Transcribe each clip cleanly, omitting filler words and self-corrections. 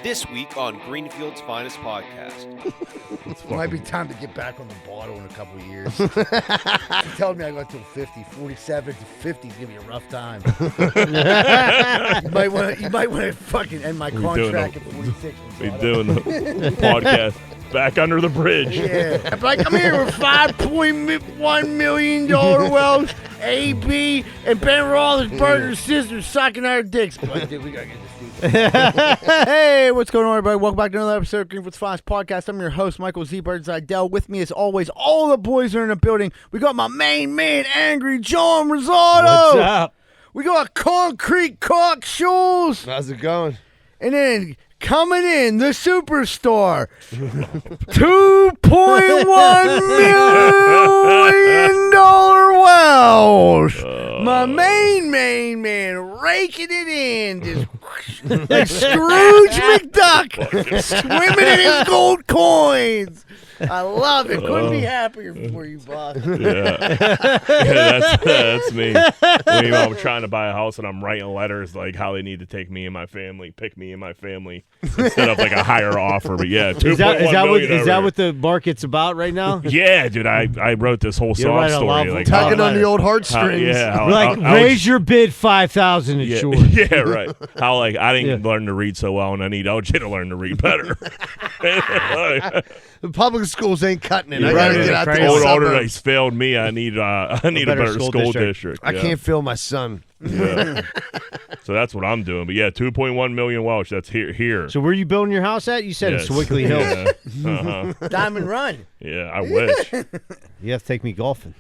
This week on Greenfield's Finest Podcast. It might be time to get back on the bottle in a couple of years. He told me I got till 50. 47 to 50 is going to be a rough time. You might want to fucking end my contract at 46. We're doing the podcast back under the bridge. Yeah. I'm like, I'm here with $5.1 million Wells, AB, and Ben Roethlisberger's sisters sucking our dicks. But, dude, we got to get this dude. Hey, what's going on, everybody? Welcome back to another episode of Greenfield's Finest Podcast. I'm your host, Michael Z. Birdside. With me, as always, all the boys are in the building. We got my main man, Angry John Rosado. What's up? We got Concrete Cock Shoes. How's it going? And then coming in, the superstar, $2.1 million Welsh. My main man, raking it in, just like Scrooge McDuck, swimming in his gold coins. I love it. Couldn't be happier for you, boss. Yeah, that's me. When I'm trying to buy a house and I'm writing letters like how they need to take me and my family, pick me and my family instead of like a higher offer. But yeah, Is that what the market's about right now? Yeah, dude, I wrote this whole sob story. Like, tugging on the old heartstrings. Raise your bid 5,000 and short. Yeah, right. How like I didn't learn to read so well, and I need OJ to learn to read better. The public schools ain't cutting it. Yeah, I gotta get out there. Older he's failed me. I need a better school district. I can't fail my son. Yeah. So that's what I'm doing. But yeah, 2.1 million Welsh. That's here. So where are you building your house at? You said it's Swickley Hills. Yeah. Diamond Run. Yeah, I wish. You have to take me golfing.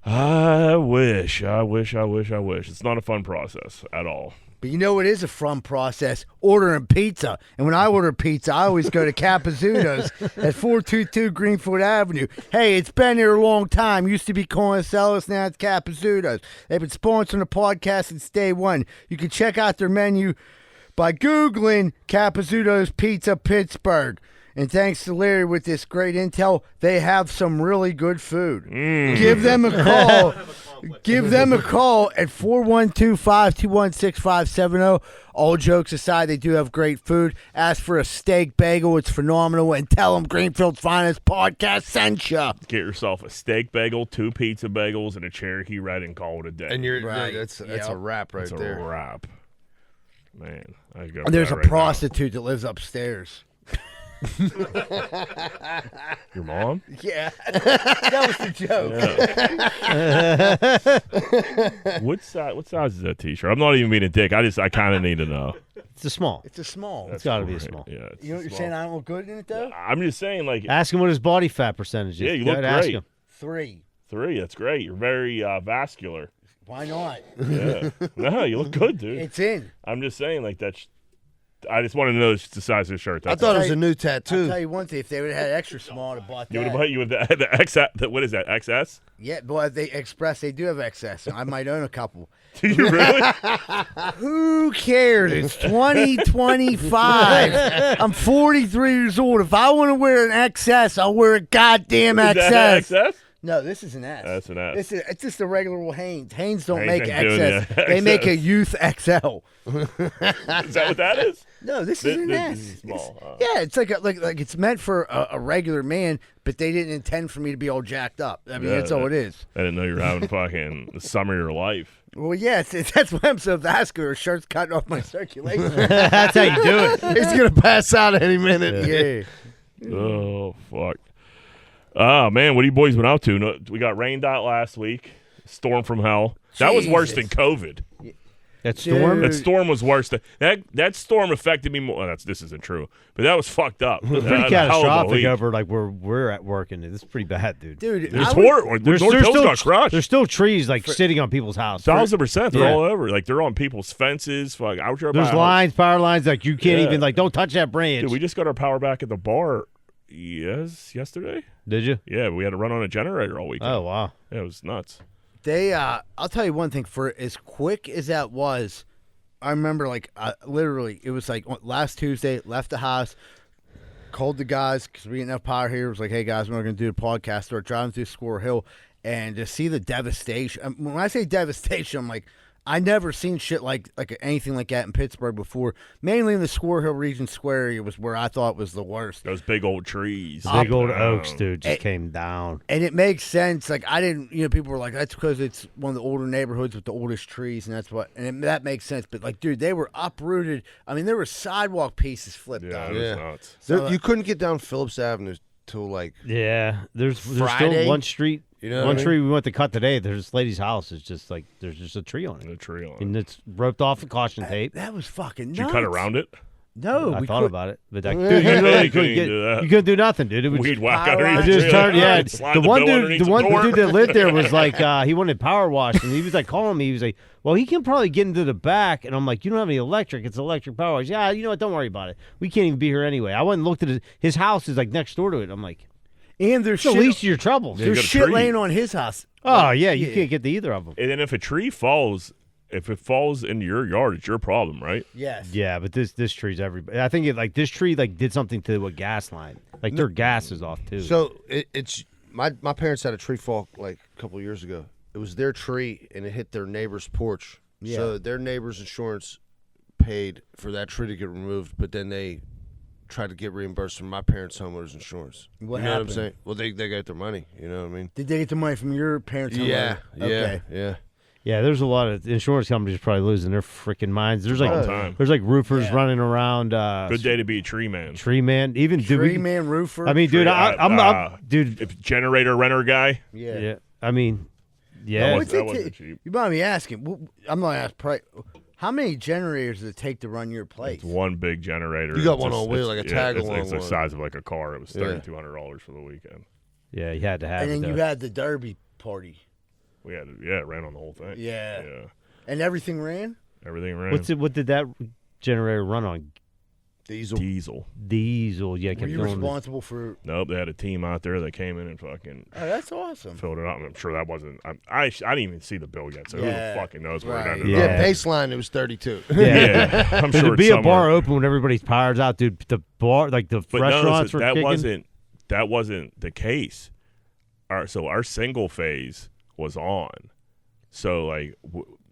I wish. It's not a fun process at all. But you know what is a fun process? Ordering pizza. And when I order pizza, I always go to Capazudos at 422 Greenfield Avenue. Hey, it's been here a long time. Used to be Coincelis, now it's Capazudos. They've been sponsoring the podcast since day one. You can check out their menu by Googling Capazudos Pizza Pittsburgh. And thanks to Larry with this great intel, they have some really good food. Give them a call. Give them a call at 412-521-6570. All jokes aside, they do have great food. Ask for a steak bagel. It's phenomenal. And tell them Greenfield's Finest Podcast sent you. Get yourself a steak bagel, 2 pizza bagels, and a Cherokee Red and call it a day. And you're Right. that's a wrap right That's there. a wrap. Man, I go. And there's a right prostitute that lives upstairs. Your mom? Yeah. That was the joke. What size is that T-shirt? I'm not even being a dick. I kind of need to know. It's a small. It's a small. It's got to be a small. Yeah. It's You know what you're saying? I don't look good in it, though? I'm just saying, like, Ask him what his body fat percentage is. yeah, you Go look ahead, ask great. him. 3. 3, that's great. You're very vascular. Why not? Yeah. No, you look good, dude. It's in. I'm just saying, like, that's. I just want to know the size of the shirt. I That's thought all. it was a new I'll tattoo. tell you one thing. If they would have had extra small, I'd have bought that. You would have bought you with the XS. What is that? XS? Yeah, boy, they Express, they do have excess. I might own a couple. Do you really? Who cares? It's 2025. I'm 43 years old. If I want to wear an XS, I'll wear a goddamn Is that XS. XS? No, this is an S. That's an S. It's just a regular old Hanes. Hanes don't Hanes make ain't doing XS. the They make a XS. youth XL. Is that what that is? No, this is an This S. is small. Yeah, it's like it's meant for a regular man, but they didn't intend for me to be all jacked up. I mean, Yeah, that's all it is. I didn't know you were having fucking the summer of your life. Well, yeah, that's why I'm so vascular. Shirt's cutting off my circulation. That's how you do it. He's gonna pass out any minute. Yeah. Oh, fuck. Oh, man, what have you boys been up to? No, we got rain dot last week. Storm from hell. That was worse than Jesus. COVID. That storm? That storm was worse than that storm affected me more. This isn't true, but that was fucked up. Pretty catastrophic over like where we're at working. This is pretty bad, dude. Dude, There's I horror. There's North Hills still got crushed. There's still trees like sitting on people's houses. 1,000%. They're Yeah. all over. Like they're on people's fences. Fuck, out your There's lines, power lines. Like you can't Yeah. even like don't touch that branch. Dude, we just got our power back at the bar. Yesterday. Did you? Yeah, we had to run on a generator all weekend. Oh wow. Yeah, it was nuts. I'll tell you one thing. For as quick as that was, I remember literally it was like last Tuesday. Left the house, called the guys because we didn't have power here. It was like, hey guys, we're going to do the podcast. Start driving through Squirrel Hill and to see the devastation. When I say devastation, I'm like, I never seen shit like anything like that in Pittsburgh before. Mainly in the Squirrel Hill Region Square area was where I thought was the worst. Those big old trees. Big old oaks, dude, just came down. And it makes sense. Like I didn't, people were like, that's because it's one of the older neighborhoods with the oldest trees, and that's what, and that makes sense. But like, dude, they were uprooted. I mean, there were sidewalk pieces flipped Yeah, out. it was nuts. You couldn't get down Phillips Avenue till like Yeah, there's Friday? still one street. You know what one I mean? tree we went to cut today. There's this lady's house. It's just like there's just a tree on it, The tree on and it. it's roped off with caution tape. That was fucking nuts. Did you cut around it? No, I we thought could- about it, but dude, you literally couldn't do that. you couldn't do nothing, dude. It was Weed whack power underneath wash. I the just tree. turned, yeah. Slide The one bill dude, underneath the one door. dude that lived there was like, he wanted power wash, and he was like calling me. He was like, "Well, he can probably get into the back," and I'm like, "You don't have any electric? It's electric power wash." Yeah, you know what? Don't worry about it. We can't even be here anyway. I went and looked at his house is like next door to it. I'm like, And there's "It's the shit, least of your troubles." You there's got a shit tree. laying on his house. Oh yeah, you can't get to either of them. And then if a tree falls, if it falls into your yard, it's your problem, right? Yes. Yeah, but this tree's everybody. I think this tree did something to a gas line. Like their gas is off too. So it's my parents had a tree fall like a couple of years ago. It was their tree and it hit their neighbor's porch. Yeah. So their neighbor's insurance paid for that tree to get removed, but then they tried to get reimbursed from my parents' homeowners insurance. What you know happened? what I'm saying? Well, they got their money. You know what I mean? Did they get the money from your parents? Yeah, Okay. yeah. yeah, there's a lot of insurance companies probably losing their freaking minds. There's like All the time. there's like roofers Yeah. running around. Good day to be a tree man. Tree man, even Tree man, roofer. I mean, dude, I'm dude. If generator renter guy, yeah. Yeah, I mean, yeah. What's that it wasn't ta- cheap. You might be asking. I'm not asking. How many generators does it take to run your place? It's one big generator. You got It's one just- on wheel, it's- like a yeah, tag-along It's the one. size of like a car. It was Yeah. $3,200 for the weekend. Yeah, you had to have And it. then you though. had the Derby party. We had it ran on the whole thing. Yeah. Yeah. And everything ran? Everything ran. What did that generator run on? Diesel. Diesel. Yeah, Were kept you going. responsible for? Nope, they had a team out there that came in and fucking Oh, that's awesome. filled it up. And I'm sure that wasn't. I didn't even see the bill yet, so who Yeah, the fucking knows where right. it ended Yeah. up. Yeah, baseline, it was 32. Yeah, I'm But sure to be it's a bar somewhere. open when everybody's power's out, dude. The bar, like the But restaurants no, were that kicking. wasn't the case. Our single phase was on. So like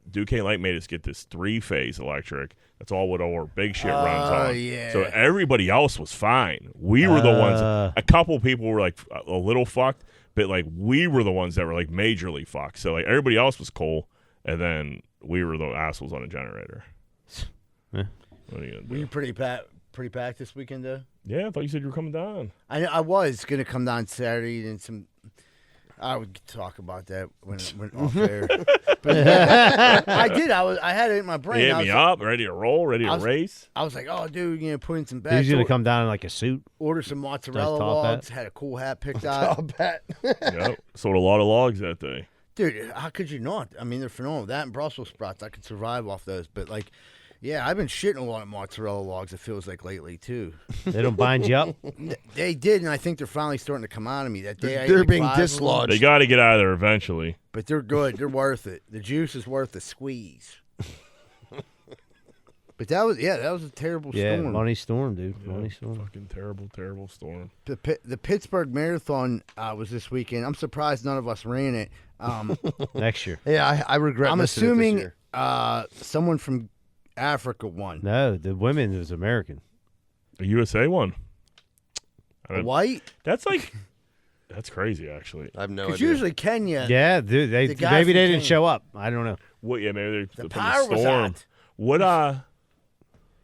Duquesne Light made us get this 3-phase electric. That's all what our big shit runs on. yeah. So everybody else was fine. We were the ones. A couple people were like a little fucked, but like we were the ones that were like majorly fucked. So like everybody else was cool, and then we were the assholes on a generator. Yeah. What are you gonna do? Were you pretty packed this weekend though? Yeah, I thought you said you were coming down. I was gonna come down Saturday and some. I would talk about that when off air. But I did. I had it in my brain. You hit I me was, up, ready to roll, ready to race. I was like, oh, dude, put in some He's bags. gonna come down in like a suit. Order some mozzarella top hat. logs. Had a cool hat picked out. Yep. Sold a lot of logs that day. Dude, how could you not? I mean, they're phenomenal. That and Brussels sprouts, I could survive off those. But like, yeah, I've been shitting a lot of mozzarella logs. It feels like lately too. They don't bind you up. They did, and I think they're finally starting to come out of me. That day, I ate They're like being 5 of them, dislodged. They got to get out of there eventually. but they're good. They're worth it. The juice is worth the squeeze. But that was a terrible Yeah, storm. money storm, dude. Yeah, Money storm. Fucking terrible, terrible storm. The Pittsburgh Marathon was this weekend. I'm surprised none of us ran it. Next year. Yeah, I regret I'm missing it this assuming year. someone from Africa won. No, the women was American. The USA one. White? That's crazy, actually. I have no Because idea. usually Kenya, Yeah, dude. The guy Maybe from they didn't Kenya. show up. I don't know. What? Yeah, maybe the from power the was storm. out. What?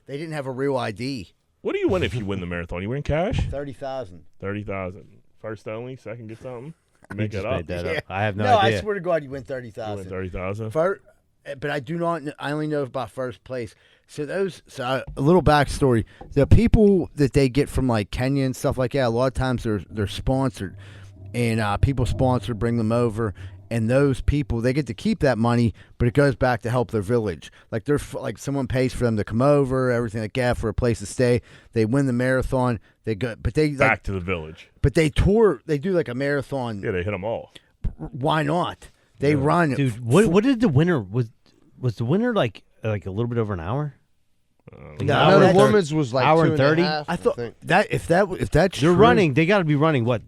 They didn't have a real ID. What do you win if you win the marathon? You win cash? 30,000. 30,000. First only. Second get something. You Make just it up. made that Yeah. up. I have no No, idea. I swear to God, you win You win 30,000. 30,000. But I do not. I only know about first place. So a little backstory. The people that they get from like Kenya and stuff like that, a lot of times they're sponsored, and people sponsor, bring them over, and those people they get to keep that money, but it goes back to help their village. Like like someone pays for them to come over, everything like that, for a place to stay. They win the marathon. They go, but they Back like, to the village. but they tour. They do like a marathon. Yeah, they hit them all. Why not? They run, Dude, what did the winner was the winner like a little bit over an hour? No, that's- the woman's was like hour and 2.5, 30? I thought think. that if that's They're true, running. They got to be running what?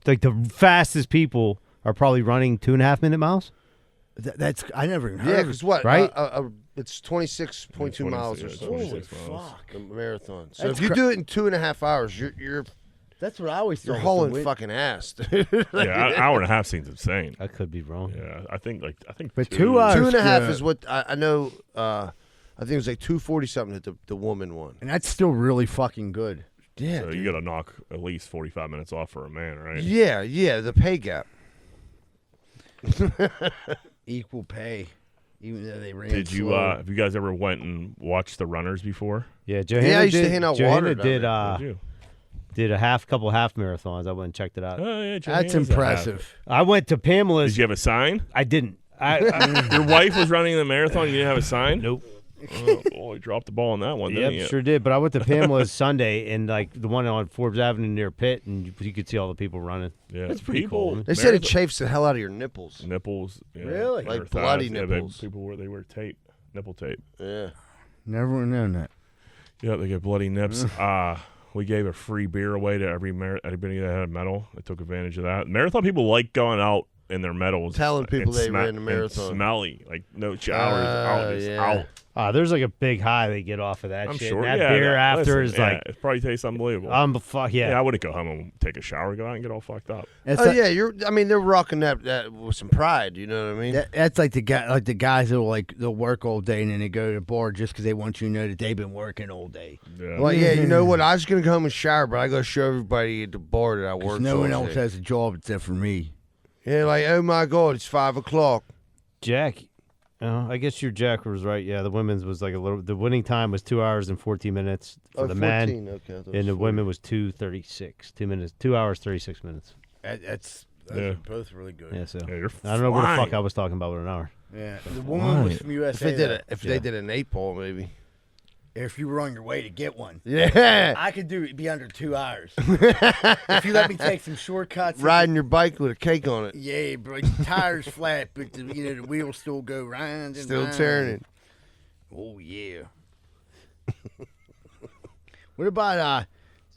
Like the fastest people are probably running 2.5 minute miles. That's I never even Yeah, heard of because what? Right? It's 26.2 miles or so. 26 miles. Fuck. The marathon. So That's if you do it in 2.5 hours, you're That's what I always thought. you're was the hauling win- fucking ass. Dude. Yeah, an hour and a half seems insane. I could be wrong. Yeah, I think But 2 2 hours. 2.5 good. is what I know. I think it was like 240 something that the woman won. And that's still really fucking good. Yeah, So you got to knock at least 45 minutes off for a man, right? yeah, the pay gap. Equal pay, even though they ran. Did you slow. have you guys ever went and watched the runners before? Yeah, Johanna I used to did, hand out Johanna water down did there. Did you? did a couple half marathons. I went and checked it out. Oh yeah, That's Johanna's a half. impressive. I went to Pamela's. Did you have a sign? I didn't. Your wife was running the marathon. You didn't have a sign? Nope. Oh, boy, dropped the ball on that one. Yep, Didn't you? sure did. But I went to Pamela's Sunday, and like the one on Forbes Avenue near Pitt, and you could see all the people running. Yeah, That's pretty people, cool. They said it chafes the hell out of your nipples. nipples. Yeah, Really? their Like bloody thighs. Yeah, nipples. people they wear tape, nipple tape. Yeah. Never known that. Yeah, they get bloody nips. We gave a free beer away to everybody that had a medal. They took advantage of that. Marathon people like going out in their medals. Telling people and they ran the marathon. and smelly, like no showers, out. There's like a big high they get off of that I'm shit. sure. And that yeah, beer after listen, is yeah, like, it probably tastes unbelievable. fuck yeah, yeah. I wouldn't go home and take a shower, go out and get all fucked up. That's Oh like, yeah, they're rocking that with some pride. You know what I mean? that's like the guys that they'll work all day and then they go to the bar just because they want you to know that they've been working all day. Yeah. Well, yeah, you know what? I was gonna go home and shower, but I gotta show everybody at the bar that I 'Cause work. no one all else day. has a job except for me. Yeah, like oh my god, it's 5 o'clock. Jack, I guess your Jack was right. Yeah, the women's was like a little. The winning time was 2 hours and 14 minutes for the 14, men, okay, I thought it and the was women was 2:36. 2 hours 36 minutes. That's Yeah. both really good. Yeah, so Yeah, you're I don't know what the fuck flying. I was talking about with an hour. Yeah, the woman was from If USA. they did though. it, if they did an 8-ball, maybe. If you were on your way to get one, Yeah, I could be under 2 hours. If you let me take some shortcuts, riding your bike with a cake on it, Yeah, bro. Tires flat, but the wheels still go round and still round. turning. Oh yeah. What about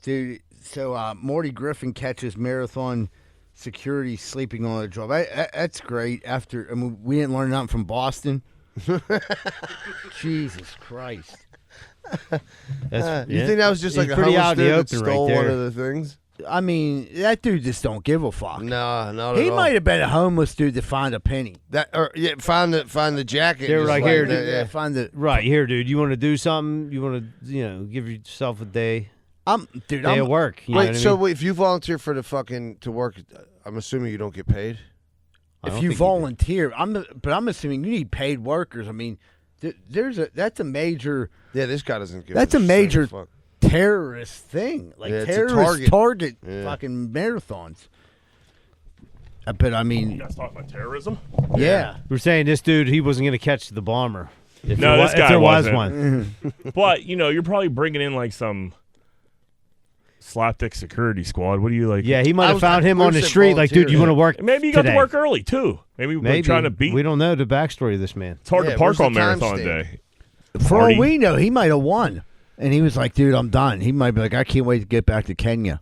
dude? So Marty Griffin catches marathon security sleeping on a job. That's great. After we didn't learn nothing from Boston. Jesus Christ. You think that was just He's like a pretty homeless out in the dude that open right stole one there. of the things? I mean, that dude just don't give a fuck. No, not at He all. might have been a homeless dude to find a penny. Find the jacket. They were just like, here, that, Yeah, find the. Right here, dude. You want to do something? You want to, give yourself a day Dude, day of work. You know Wait, what I so mean? if you volunteer for to work, I'm assuming you don't get paid. I don't if you think do. volunteer, but I'm assuming you need paid workers. I mean, that's a major Yeah, this guy doesn't give. That's a single major fuck. terrorist thing. Like Yeah, it's a terrorist target Yeah. fucking marathons. But I You mean, guys talking about terrorism? yeah. We're saying this dude, he wasn't going to catch the bomber. If No, there this if guy there was wasn't. one. But you're probably bringing in like some slapdick security squad. What do you like? Yeah, he might I have was- found him we on the said street. Like, dude, you volunteer. want to work? Maybe you got today? to work early too. Maybe we're Maybe trying to beat. We don't know the backstory of this man. It's hard Yeah, to park where's on the marathon timestamp? day. For all Marty. we know, he might have won. And he was like, dude, I'm done. He might be like, I can't wait to get back to Kenya.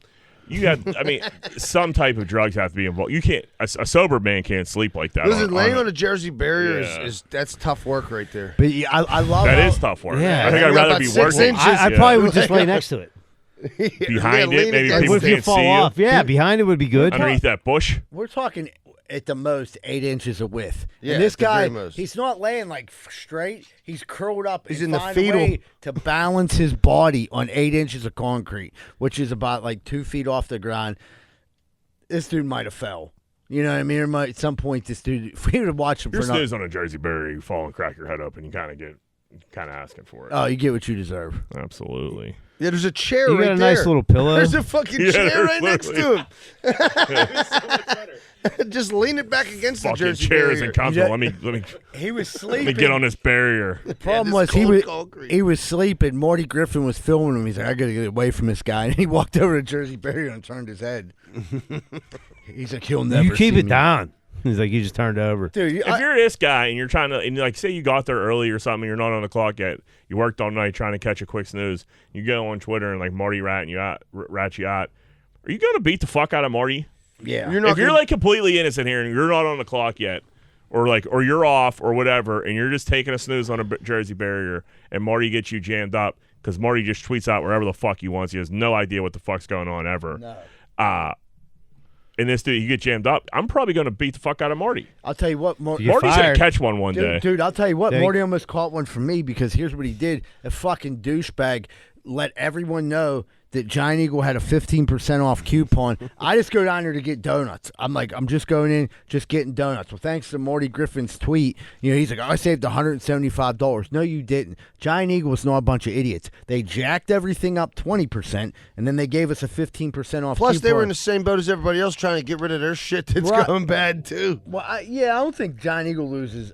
You got. I mean, some type of drugs have to be involved. You can't. A sober man can't sleep like that. Listen, laying on a- a Jersey barrier Yeah. is that's tough work right there. But yeah, I love That how- is tough work. Yeah. I think You I'd got rather about be 6 working. inches. I Yeah. probably would just lay next to it. Behind it, lean maybe against people What if you can't fall see you. off? Yeah, behind it would be good. Underneath that bush. We're talking at the most 8 inches of width. Yeah, and this at the guy, very most. he's not laying like straight. He's curled up. He's and in the find a fetal- way to balance his body on 8 inches of concrete, which is about like 2 feet off the ground. This dude might have fell. You know what I mean? Or might, at some point, this dude, if we would have watched him You're for nothing. snooze on a Jersey barrier, you fall and crack your head up, and you kind of asking for it. Oh, you get what you deserve. Absolutely. Yeah, there's a chair You right got a there. nice little pillow. There's a fucking Yeah, chair there's right next to him. Just lean it back against the Fucking Jersey chairs barrier. and comfortable. Yeah. Let me He was let sleeping. me get on this barrier. The problem this was cold concrete. he was sleeping. Marty Griffin was filming him. He's like, I gotta get away from this guy. And he walked over to Jersey Barrier and turned his head. He's like, he'll never You keep see it me. down. He's like, you just turned over. Dude. If you're this guy and you're trying to, and like, say you got there early or something, you're not on the clock yet. You worked all night trying to catch a quick snooze. You go on Twitter and like Marty rat you out. Are you going to beat the fuck out of Marty? Yeah. You're not If you're gonna- like completely innocent here and you're not on the clock yet, or you're off or whatever, and you're just taking a snooze on a Jersey barrier, and Marty gets you jammed up because Marty just tweets out wherever the fuck he wants. He has no idea what the fuck's going on ever. No. And this dude, you get jammed up, I'm probably going to beat the fuck out of Marty. I'll tell you what, You're Marty's going fired. to catch one day. Dude, I'll tell you what, Think- Marty almost caught one from me because here's what he did. A fucking douchebag let everyone know that Giant Eagle had a 15% off coupon. I just go down there to get donuts. I'm just going in, just getting donuts. Well, thanks to Marty Griffin's tweet, he's like, I saved $175. No, you didn't. Giant Eagle was not a bunch of idiots. They jacked everything up 20%, and then they gave us a 15% off Plus, coupon. they were in the same boat as everybody else trying to get rid of their shit that's Right. going bad, too. Well, I don't think Giant Eagle loses.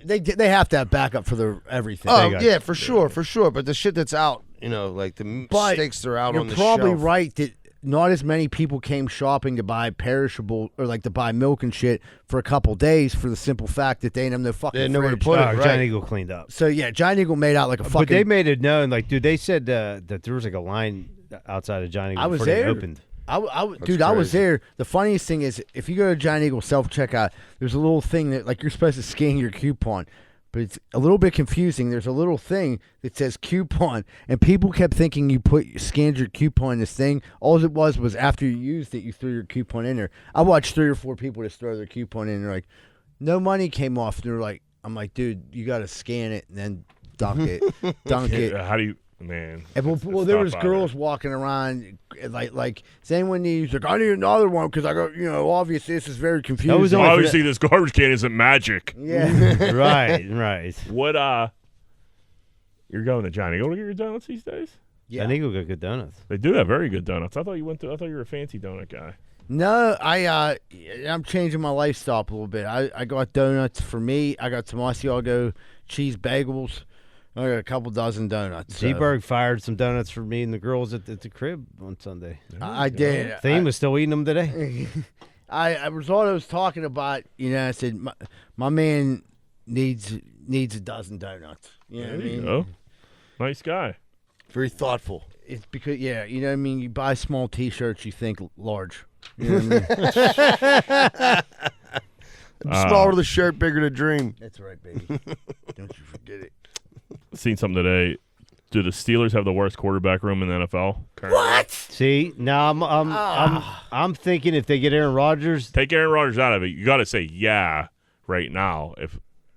They have to have backup for everything. Oh, yeah, for sure. But the shit that's out, like the mistakes that are out on the You're probably shelf. right that not as many people came shopping to buy perishable or like to buy milk and shit for a couple days for the simple fact that they didn't have no fucking They had nowhere to fridge. put it, Giant right. Eagle cleaned up. So yeah, Giant Eagle made out like a fucking. But they made it known, like, dude, they said that there was like a line outside of Giant Eagle I was before they there. opened. I was crazy. there. The funniest thing is, if you go to Giant Eagle self checkout, there's a little thing that like you're supposed to scan your coupon, but it's a little bit confusing. There's a little thing that says coupon, and people kept thinking you scanned your coupon in this thing. All it was after you used it, you threw your coupon in there. I watched 3 or 4 people just throw their coupon in. And they're like, no money came off. And they're like, I'm like, dude, you got to scan it and then dunk it. How do you, man? And well, there was girls walking around like, does anyone need? He's like, I need another one because I go, obviously this is very confusing. That was only- Obviously, this garbage can isn't magic. yeah. right. What, you're going to Giant Eagle to get your donuts these days? Yeah. Giant Eagle got good donuts. They do have very good donuts. I thought you were a fancy donut guy. No, I'm changing my lifestyle a little bit. I got donuts for me. I got some Asiago cheese bagels. I got a couple dozen donuts. So. Seaberg fired some donuts for me and the girls at the crib on Sunday. I did. Theme was still eating them today. I was all I was talking about. I said my man needs a dozen donuts. You know what I There you mean? go. Nice guy. Very thoughtful. It's because you know what I mean. You buy small T-shirts, you think large. You know what I mean? Smaller the shirt, bigger the dream. That's right, baby. Don't you forget it. Seen something today. Do the Steelers have the worst quarterback room in the NFL? currently? What? See, now I'm thinking if they get Aaron Rodgers, Take Aaron Rodgers out of it. You got to say yeah right now,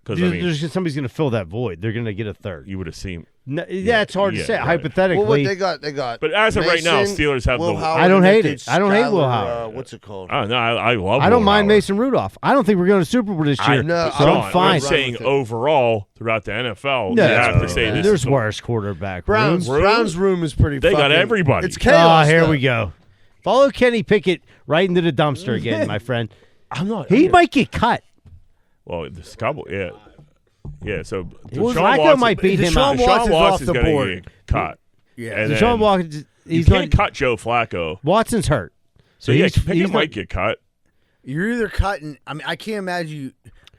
because somebody's going to fill that void. They're going to get a third. you would have seen. No, yeah, it's hard to yeah, say. right. Hypothetically, Well, what they got. But as of right now, Mason, Steelers have Will the. Howard, I don't and hate that it. dude I don't hate Will Skyler, Howard. What's it called? Oh no, I love. I don't Will mind Howard. Mason Rudolph. I don't think we're going to Super Bowl this year. know. so I I'm fine. I'm saying with it. overall throughout the NFL, No, you have to say this. there's is the- worse quarterback Browns. rooms. Browns room is pretty. They got fucking- everybody. It's chaos. Here though. we go. Follow Kenny Pickett right into the dumpster again, my friend. I'm not. He might get cut. Well, this couple, yeah. So Well, Deshaun Flacco Watson, might beat him Deshaun out. Watson's Deshaun off Watson's the gonna board. get cut. Yeah. And Deshaun then Watson, you he's can't not. cut Joe Flacco. Watson's hurt. So yeah, Pickett he's might not, get cut. You're either cutting. I mean, I can't imagine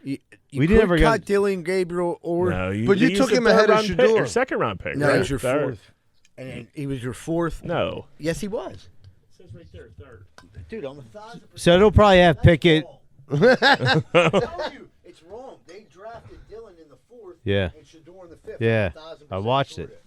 you We could never got- cut Dylan Gabriel or No, But you used took the him ahead of third-round pick, Shador. or second-round pick. no, right? it's your Third. fourth, and then he was your fourth. No. Yes, he was. It says right there, third. Dude, I'm 1,000%. So they'll probably have Pickett. I'm telling you, it's wrong. They drafted Dylan in the fourth. Yeah. And Shador in the fifth. Yeah. I'm 1000% I watched sure it.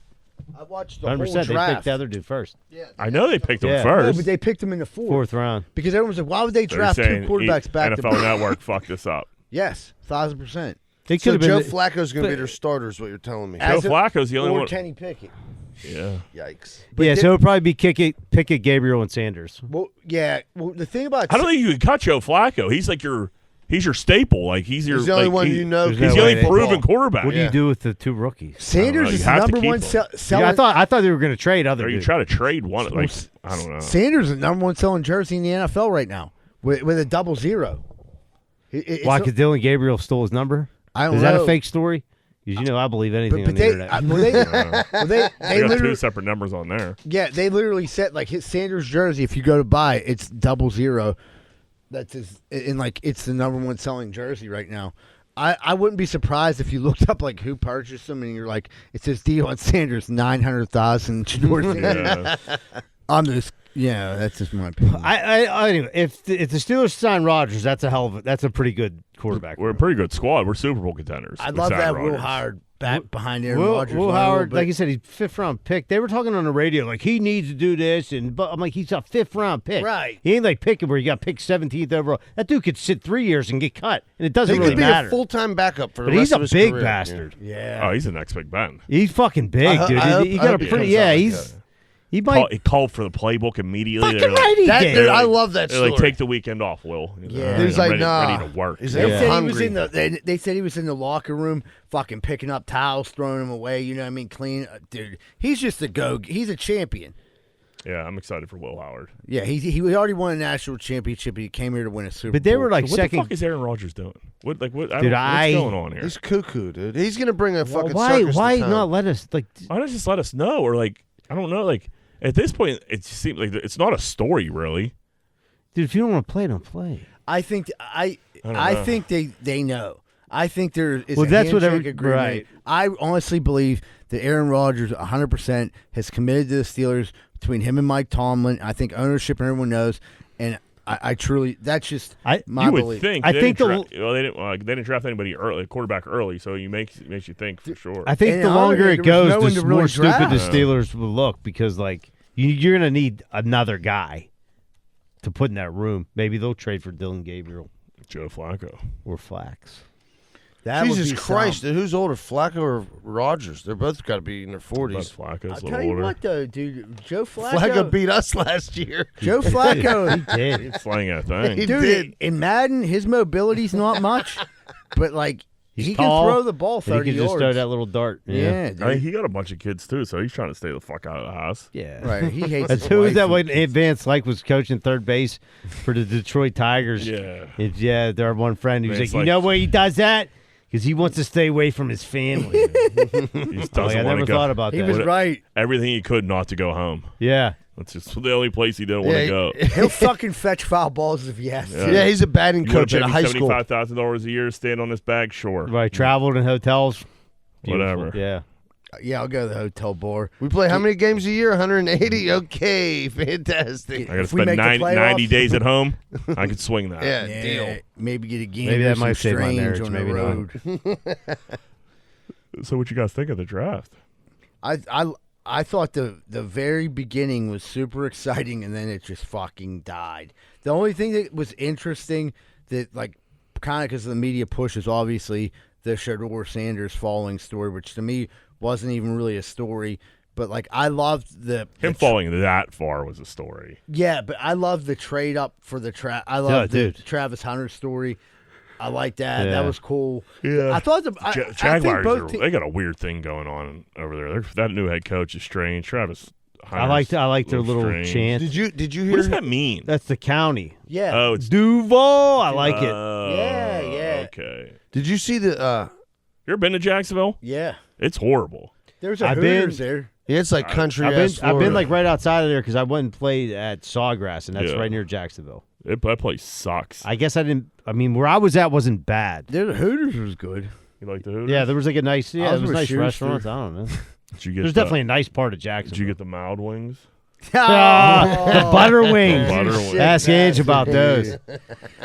I watched the 100%. whole They draft. picked the other dude first. Yeah. I know they picked him Yeah. No, first. but they picked him in the fourth. Round. Because everyone was like, why would they So draft you're two saying quarterbacks back to NFL back? Network fucked this up. Yes, 1,000%. It So could Joe have been. Flacco's going to be but- their starter, is what you're telling me. Joe As a- Flacco's the only or one. Kenny Pickett. Yeah. Yikes. Yeah, so it'll probably be Pickett, Gabriel, and Sanders. Well, yeah. Well, the thing about I don't think you can cut Joe Flacco. He's like he's your staple. Like he's your. He's the only like, one he- you know. There's He's no the way only they- proven quarterback. What do Yeah. you do with the two rookies? Sanders You is have to number keep one him. selling. Yeah, I thought they were going to trade other Or you dudes. try to trade one. Like I don't know. Sanders is the number one selling jersey in the NFL right now with a 0-0. It's Why? not- Because Dylan Gabriel stole his number? I don't Is know. that a fake story? Because you know I believe anything But on the they, internet. they They got two literally, separate numbers on there. yeah, they literally said like his Sanders jersey. If you go to buy it, it's 0-0. That's his, and like it's the number one selling jersey right now. I wouldn't be surprised if you looked up like who purchased them and you're like, it says deal on Sanders 900,000. Yeah. That's just my opinion. Anyway, if the Steelers sign Rodgers, that's a pretty good quarterback. We're a pretty good squad. We're Super Bowl contenders. I'd with love Sam that Rodgers. Will Howard back behind Aaron Will Rodgers. Howard, like you said, he's 5th round pick. They were talking on the radio like he needs to do this, but I'm like, he's a 5th round pick. Right. He ain't like picking where you got picked 17th overall. That dude could sit 3 years and get cut, and it doesn't He really could be matter. a full-time backup for the But rest he's a of his big career. bastard. Yeah. Oh, he's the next Big Ben. He's fucking big, dude. He got a he pretty. comes Yeah, out he's. He might. He called for the playbook immediately. Fucking They're like, right, he That did. dude, I love that they're story. like, take the weekend off, Will. Yeah. He's I'm like, ready to work. He's They like, said hungry. he was in the. They said he was in the locker room, fucking picking up towels, throwing them away. You know what I mean? Clean, dude. He's just He's a champion. Yeah, I'm excited for Will Howard. Yeah, he already won a national championship. He came here to win a Super Bowl. But they were like So what second. the fuck is Aaron Rodgers doing? What? Dude, what's going on here? He's cuckoo, dude. He's gonna bring a fucking why? circus Why to town. not let us like? Why not just let us know? Or like, I don't know. Like at this point, it seems like it's not a story, really. Dude, if you don't want to play, don't play. I think I don't know. think they know. I think there is Well, a that's what handshake agreement. right. I honestly believe that Aaron Rodgers 100% has committed to the Steelers between him and Mike Tomlin. I think ownership and everyone knows, and I truly that's just my You would belief. think. I they think didn't they didn't draft anybody early, quarterback early, so makes you think for sure. I think And the longer there it was goes, no one the to more really stupid the draft. Steelers will look because like you're gonna need another guy to put in that room. Maybe they'll trade for Dylan Gabriel Joe Flacco. or Flax. That would Jesus be Christ, something. dude, who's older, Flacco or Rodgers? They're both got to be in their 40s. Flacco's I'll a tell little you older. what though, dude. Joe Flacco. Flacco beat us last year. Joe Flacco. He did. He's slaying that thing. He Dude, did. in Madden, his mobility's not much, but like He's he tall, can throw the ball And he 30 can yards. just throw that little dart. Yeah, dude. I mean, he got a bunch of kids too, so he's trying to stay the fuck out of the house. Yeah. Right, he hates. That's his who was wife that and- when Vance Like was coaching third base for the Detroit Tigers. Yeah. Their one friend who's Vance like, you Like- know why he does that? Because he wants to stay away from his family. He I doesn't want never to go. thought about He that. was right. Everything he could not to go home. Yeah. That's just the only place he didn't want to go. He'll fucking fetch foul balls if he has to. Yeah, he's a batting You want coach to at pay a me high school. $75,000 a year to stand on this bag? Sure. Right. Traveled in hotels. Beautiful. Whatever. Yeah. Yeah, I'll go to the hotel bar. We play how many games a year? 180? Okay, fantastic. I got to If we spend make the 90 playoffs- days at home. I could swing that. Yeah, Yeah, deal. maybe get a game. Maybe or that might some save my strange marriage, on maybe the not. road. So what you guys think of the draft? I thought the very beginning was super exciting, and then it just fucking died. The only thing that was interesting that like kind of because the media push is obviously the Shedeur Sanders falling story, which to me wasn't even really a story. But like I loved Him falling that far was a story. Yeah, but I love the trade up for the I love the dude. Travis Hunter story. I like that. Yeah. That was cool. Yeah. I thought I think Jaguars, both they got a weird thing going on over there. That new head coach is strange. Travis I like their little strange. chant. Did you What hear? does that mean? That's the county. yeah. Oh, it's Duval. I like it. Yeah. Okay. Did you see the? You ever been to Jacksonville? Yeah. It's horrible. There's a I've Hooters been- there. Yeah, it's like country. I've been like right outside of there because I went and played at Sawgrass, and that's Yeah. right near Jacksonville. That place sucks. I guess I didn't. I mean, where I was at wasn't bad. The Hooters was good. You like the Hooters? Yeah, there was like a nice. Yeah, I there was was with nice Schuster. restaurants. I don't know. Did you get There's the- definitely a nice part of Did you Jacksonville. get the mild wings? The butter wings. Butter wings. Ask Ange about those.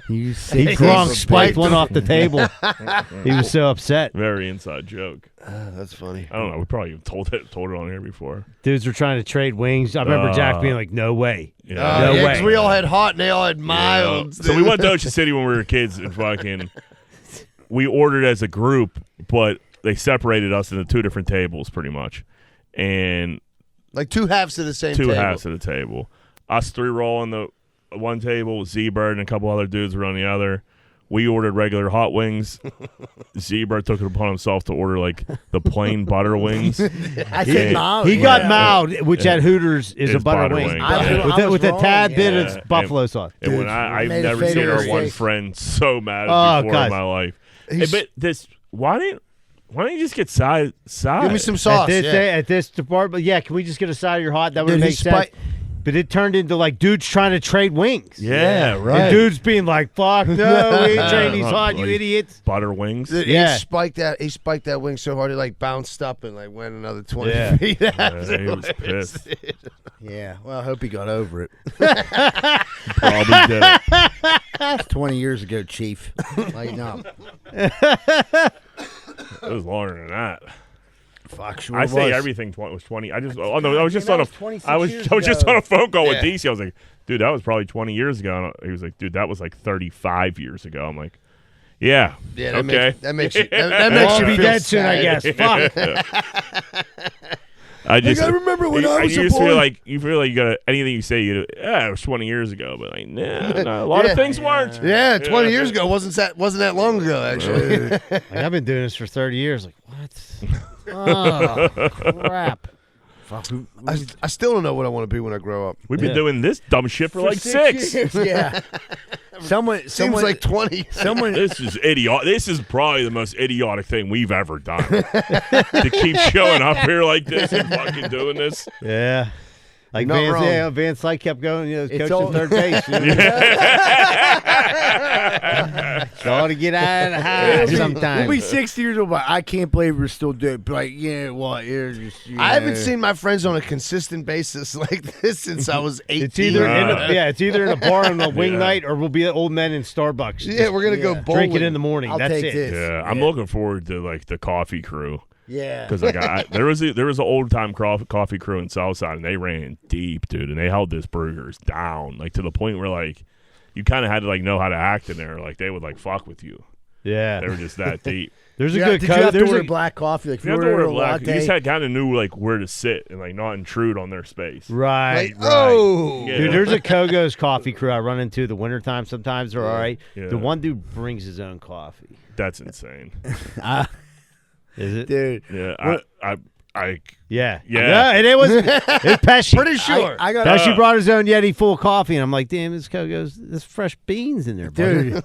You He sick drunk son spiked of a one off the table. He was so upset. Very inside joke. That's funny. I don't know. We probably even told it on here before. Dudes were trying to trade wings. I remember Jack being like, "No way." Yeah. No yeah, way. 'cause we all had hot and they all had Yeah. milds. So we went to Ocean City when we were kids and fucking we ordered as a group, but they separated us into two different tables pretty much. And like two halves of the same two table. halves of the table. Us three were all on the one table, Z-Bird and a couple other dudes were on the other. We ordered regular hot wings. Z-Bird took it upon himself to order like the plain butter wings. I said mild. He got yeah. mild, which at Hooters is a It's butter butter wing. wing. I with was with a wrong, tad bit yeah. of buffalo sauce. And when Dude, I've made a never seen fatal our one mistake. friend so mad Oh, before God. in my life. Hey, but this, why don't you just get side? Give me some sauce. At Yeah. this department, yeah. Can we just get a side of your hot? That would Dude, make he sense. But it turned into like dudes trying to trade wings. Yeah, And right. dudes being like, "Fuck no, we ain't trading these hot, you Like, idiots." Butter wings. Dude, Yeah. He spiked that wing so hard it like bounced up and like went another 20 Yeah. feet. Yeah, he was pissed. Yeah, well, I hope he got over it. Probably did. It's 20 years ago, Chief. Lighten up. It was longer than that. Fuck, sure I say was. everything was 20. I was just on a 26 I was years just ago. on a phone call with Yeah. DC. I was like, dude, that was probably 20 years ago. And he was like, dude, that was like 35 years ago. I'm like, yeah, Yeah, that okay. makes you that makes I'll you be feel dead soon, I sad. guess. Fuck. I just I remember when I was you a just boy. feel like you gotta anything you say, it was 20 years ago, but like, nah, a lot Yeah. of things weren't. Yeah, 20 years ago wasn't that long ago actually. Like, I've been doing this for 30 years. Like, what? Oh, crap. Fuck, I still don't know what I want to be when I grow up. We've been doing this dumb shit for like 6 years. Yeah. Someone Seems like 20. someone This is idiot. This is probably the most idiotic thing we've ever done. To keep showing up here like this and fucking doing this. Yeah. Like Not Van, wrong. yeah, Van Slyke kept going, It's coaching all- third base. Trying to get out of the house sometimes. We'll be 60 years old, but I can't believe we're still doing it. But like, yeah, what? You're just, I haven't seen my friends on a consistent basis like this since I was 18. It's either it's either in a bar on a wing night or we'll be old men in Starbucks. Yeah, we're gonna go Yeah. bowling. Drinking in the morning. I'll That's take it. this. Yeah, I'm looking forward to like the coffee crew. Yeah. Because there was an old time coffee crew in Southside, and they ran deep, dude, and they held this burgers down, like to the point where like you kind of had to like know how to act in there, like they would like fuck with you. Yeah. They were just that deep. There's a Yeah, good did you have to there's order a, black coffee? Like, if You have to order order a black. You latte, just kind of knew like where to sit and like not intrude on their space. Right, Like, right. oh. Yeah. Dude, there's a Kogo's coffee crew I run into the wintertime sometimes. They're all right. Yeah. The one dude brings his own coffee. That's insane. Is it? dude. Yeah, I Yeah. Yeah. And it was Pesci. Pretty sure. I got Pesci brought his own Yeti full of coffee, and I'm like, damn, this Kogo's, there's fresh beans in there, buddy.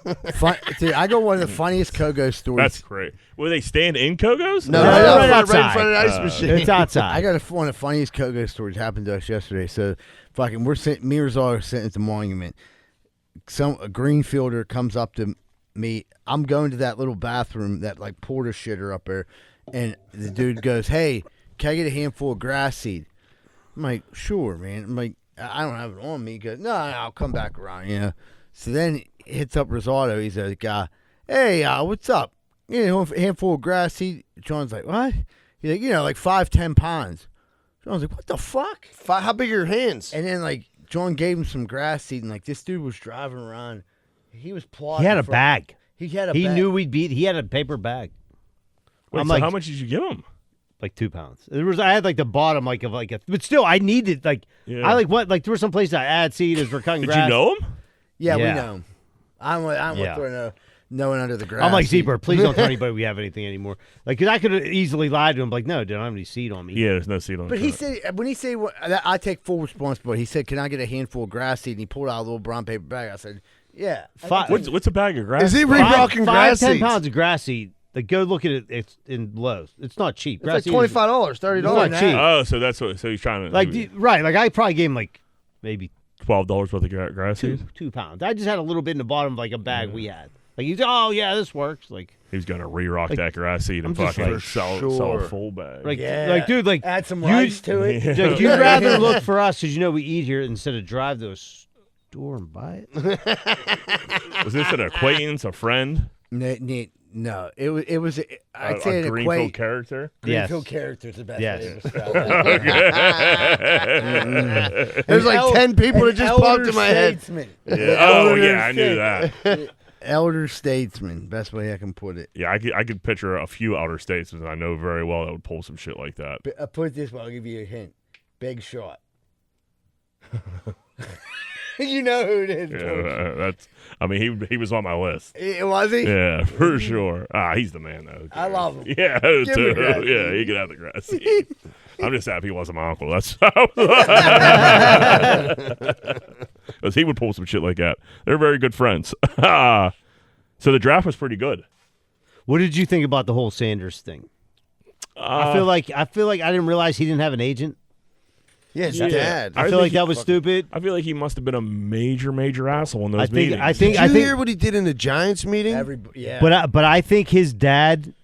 dude, I got one of the funniest Kogo stories. that's great. Will they stand in Kogos? No, right right outside. in front of the ice machine. It's outside. I got one of the funniest Kogo stories happened to us yesterday. So, fucking, we're sitting, me and Rizal are sitting at the monument. A Greenfielder comes up to me. I'm going to that little bathroom, that like porta shitter up there, and the dude goes, "Hey, can I get a handful of grass seed?" I'm like, "Sure, man." I'm like, "I don't have it on me." He goes, "No, I'll come back around." You know. So then he hits up Rosato. He's like, "Hey, what's up? You know, a handful of grass seed." John's like, "What?" He's like, like 5-10 pounds. John's like, "What the fuck?" How big are your hands? And then like John gave him some grass seed, and like this dude was driving around. He was plotting. He had a for- bag. He had a He bag. knew we'd beat. He had a paper bag, Wait, I'm so like- how much did you give them? like 2 pounds. I had like the bottom like of like a, but still I needed like Yeah. I like what like there were some places I add seed as we're cutting Did grass. you know them? Yeah, Yeah. we know him. I'm Yeah. throwing no one under the grass. I'm like seed. Zebra, please don't tell anybody we have anything anymore. Like, cause I could have easily lied to him, like, no, dude, I don't have any seed on me. Yeah, there's no seat on. But the he truck. said when he said I take full responsibility. He said, "Can I get a handful of grass seed?" And he pulled out a little brown paper bag. I said, "Yeah." What's a bag of grass? Is he seed? rocking grass 10 seeds? pounds of grass seed. Like, go look at it. It's in Lowe's. It's not cheap. It's Grass like seed is- $25, $30. It's not cheap. Oh, so that's what. So he's trying to Like, right? Like, I probably gave him like maybe $12 worth of grass two seed. 2 pounds. I just had a little bit in the bottom of like a bag we had. Like, he's oh yeah, this works. Like, He was gonna re-rock that grass seed and I'm just fucking like, sell sure. a full bag. like, Yeah. like, dude, like, Add some you- rice to it. like, you'd rather look for us because we eat here instead of drive to a store and buy it. Was this an acquaintance, a friend, No, it was. I'd a say an Greenfield character? Greenfield Yes. character is the best Yes. way to describe that. There's like 10 people that just popped in my head. Statesman. Yeah. Oh yeah, I knew that. Elder statesman, best way I can put it. Yeah, I could picture a few outer states, and I know very well that would pull some shit like that. Put it this way, I'll give you a hint. Big shot. You know who it is. Yeah, don't you? that's. I mean, he was on my list. Was he? Yeah, for sure. He's the man though. I love him. Yeah, I do Give me too. grass Yeah, seed. he could have the grass seed. I'm just happy he wasn't my uncle. That's because he would pull some shit like that. They're very good friends. So the draft was pretty good. What did you think about the whole Sanders thing? I feel like I didn't realize he didn't have an agent. Yeah, his Yeah. dad. I feel like that was stupid. I feel like he must have been a major asshole in those meetings. Did you hear what he did in the Giants meeting? Yeah. But I think his dad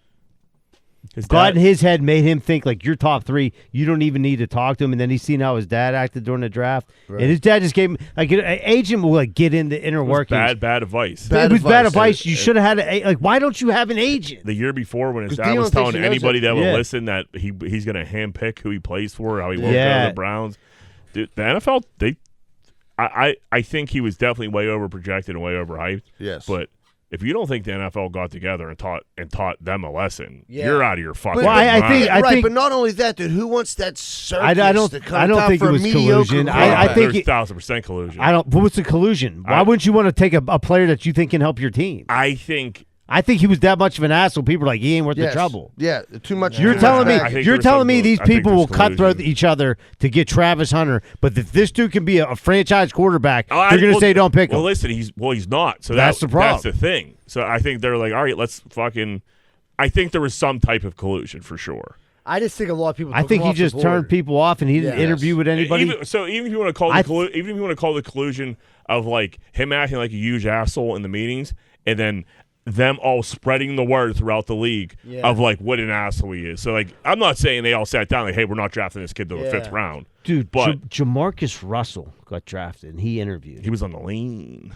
got in his head, made him think like you're top 3. You don't even need to talk to him. And then he's seen how his dad acted during the draft, and his dad just gave him like an agent will like get into inner workings. Bad advice. It was bad advice. You should have had like. Why don't you have an agent? The year before, when his dad was telling anybody that would listen that he's going to handpick who he plays for, how he won't go to the Browns. Dude, the NFL, I think he was definitely way over projected and way overhyped. Yes, but if you don't think the NFL got together and taught them a lesson, you're out of your fucking mind. I think, but not only that, dude. Who wants that circus? I don't think it was collusion. I think there's 1,000% collusion. But what's the collusion? Why wouldn't you want to take a player that you think can help your team? I think he was that much of an asshole. People are like, he ain't worth the trouble. Yeah, too much. You're telling me these people will cutthroat each other to get Travis Hunter, but if this dude can be a franchise quarterback, they're going to say don't pick him. Well, listen, he's not. So that's the problem. That's the thing. So I think they're like, all right, let's fucking. I think there was some type of collusion for sure. I just think a lot of people. I think he just turned people off, and he didn't interview with anybody. Even if you want to call the collusion of like him acting like a huge asshole in the meetings, and then them all spreading the word throughout the league of like what an asshole he is. So like, I'm not saying they all sat down like, hey, we're not drafting this kid to the 5th round, dude. But Jamarcus Russell got drafted, and he interviewed. He was on the lean.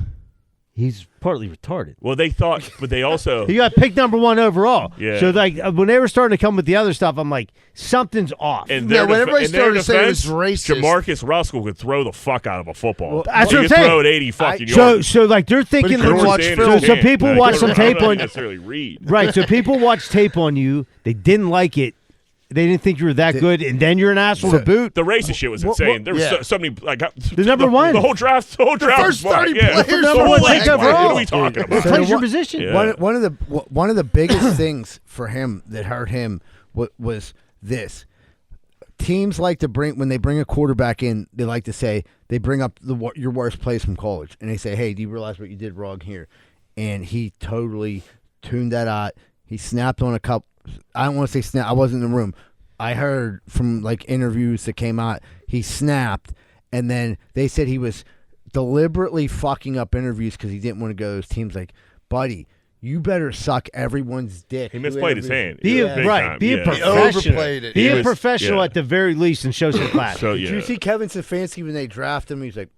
He's partly retarded. Well, they thought, but they also he got picked number 1 overall. Yeah. So like when they were starting to come with the other stuff, I'm like, something's off. And when everybody started to say it was racist, Jamarcus Russell could throw the fuck out of a football. Well, that's he what I'm could saying. throw it 80 fucking yards. So like they're thinking. So people watch some tape on necessarily read. Right. So people watch tape on you. They didn't like it. They didn't think you were that good, and then you're an asshole to boot. The racist shit was insane. There was so many like the number 1, the whole draft, the first 30 players, the number 1 pick overall. What are we talking about? Plays your position. Yeah. One of the biggest things for him that hurt him was this. Teams like to when they bring a quarterback in, they like to say they bring up your worst plays from college, and they say, "Hey, do you realize what you did wrong here?" And he totally tuned that out. He snapped on a couple. I don't want to say snap. I wasn't in the room. I heard from like interviews that came out, he snapped, and then they said he was deliberately fucking up interviews because he didn't want to go to those teams. Like, buddy, you better suck everyone's dick. He misplayed his hand. Be a professional. Overplayed it. Be a professional at the very least and show some class. Did you see Kevin Stefanski when they drafted him? He was like,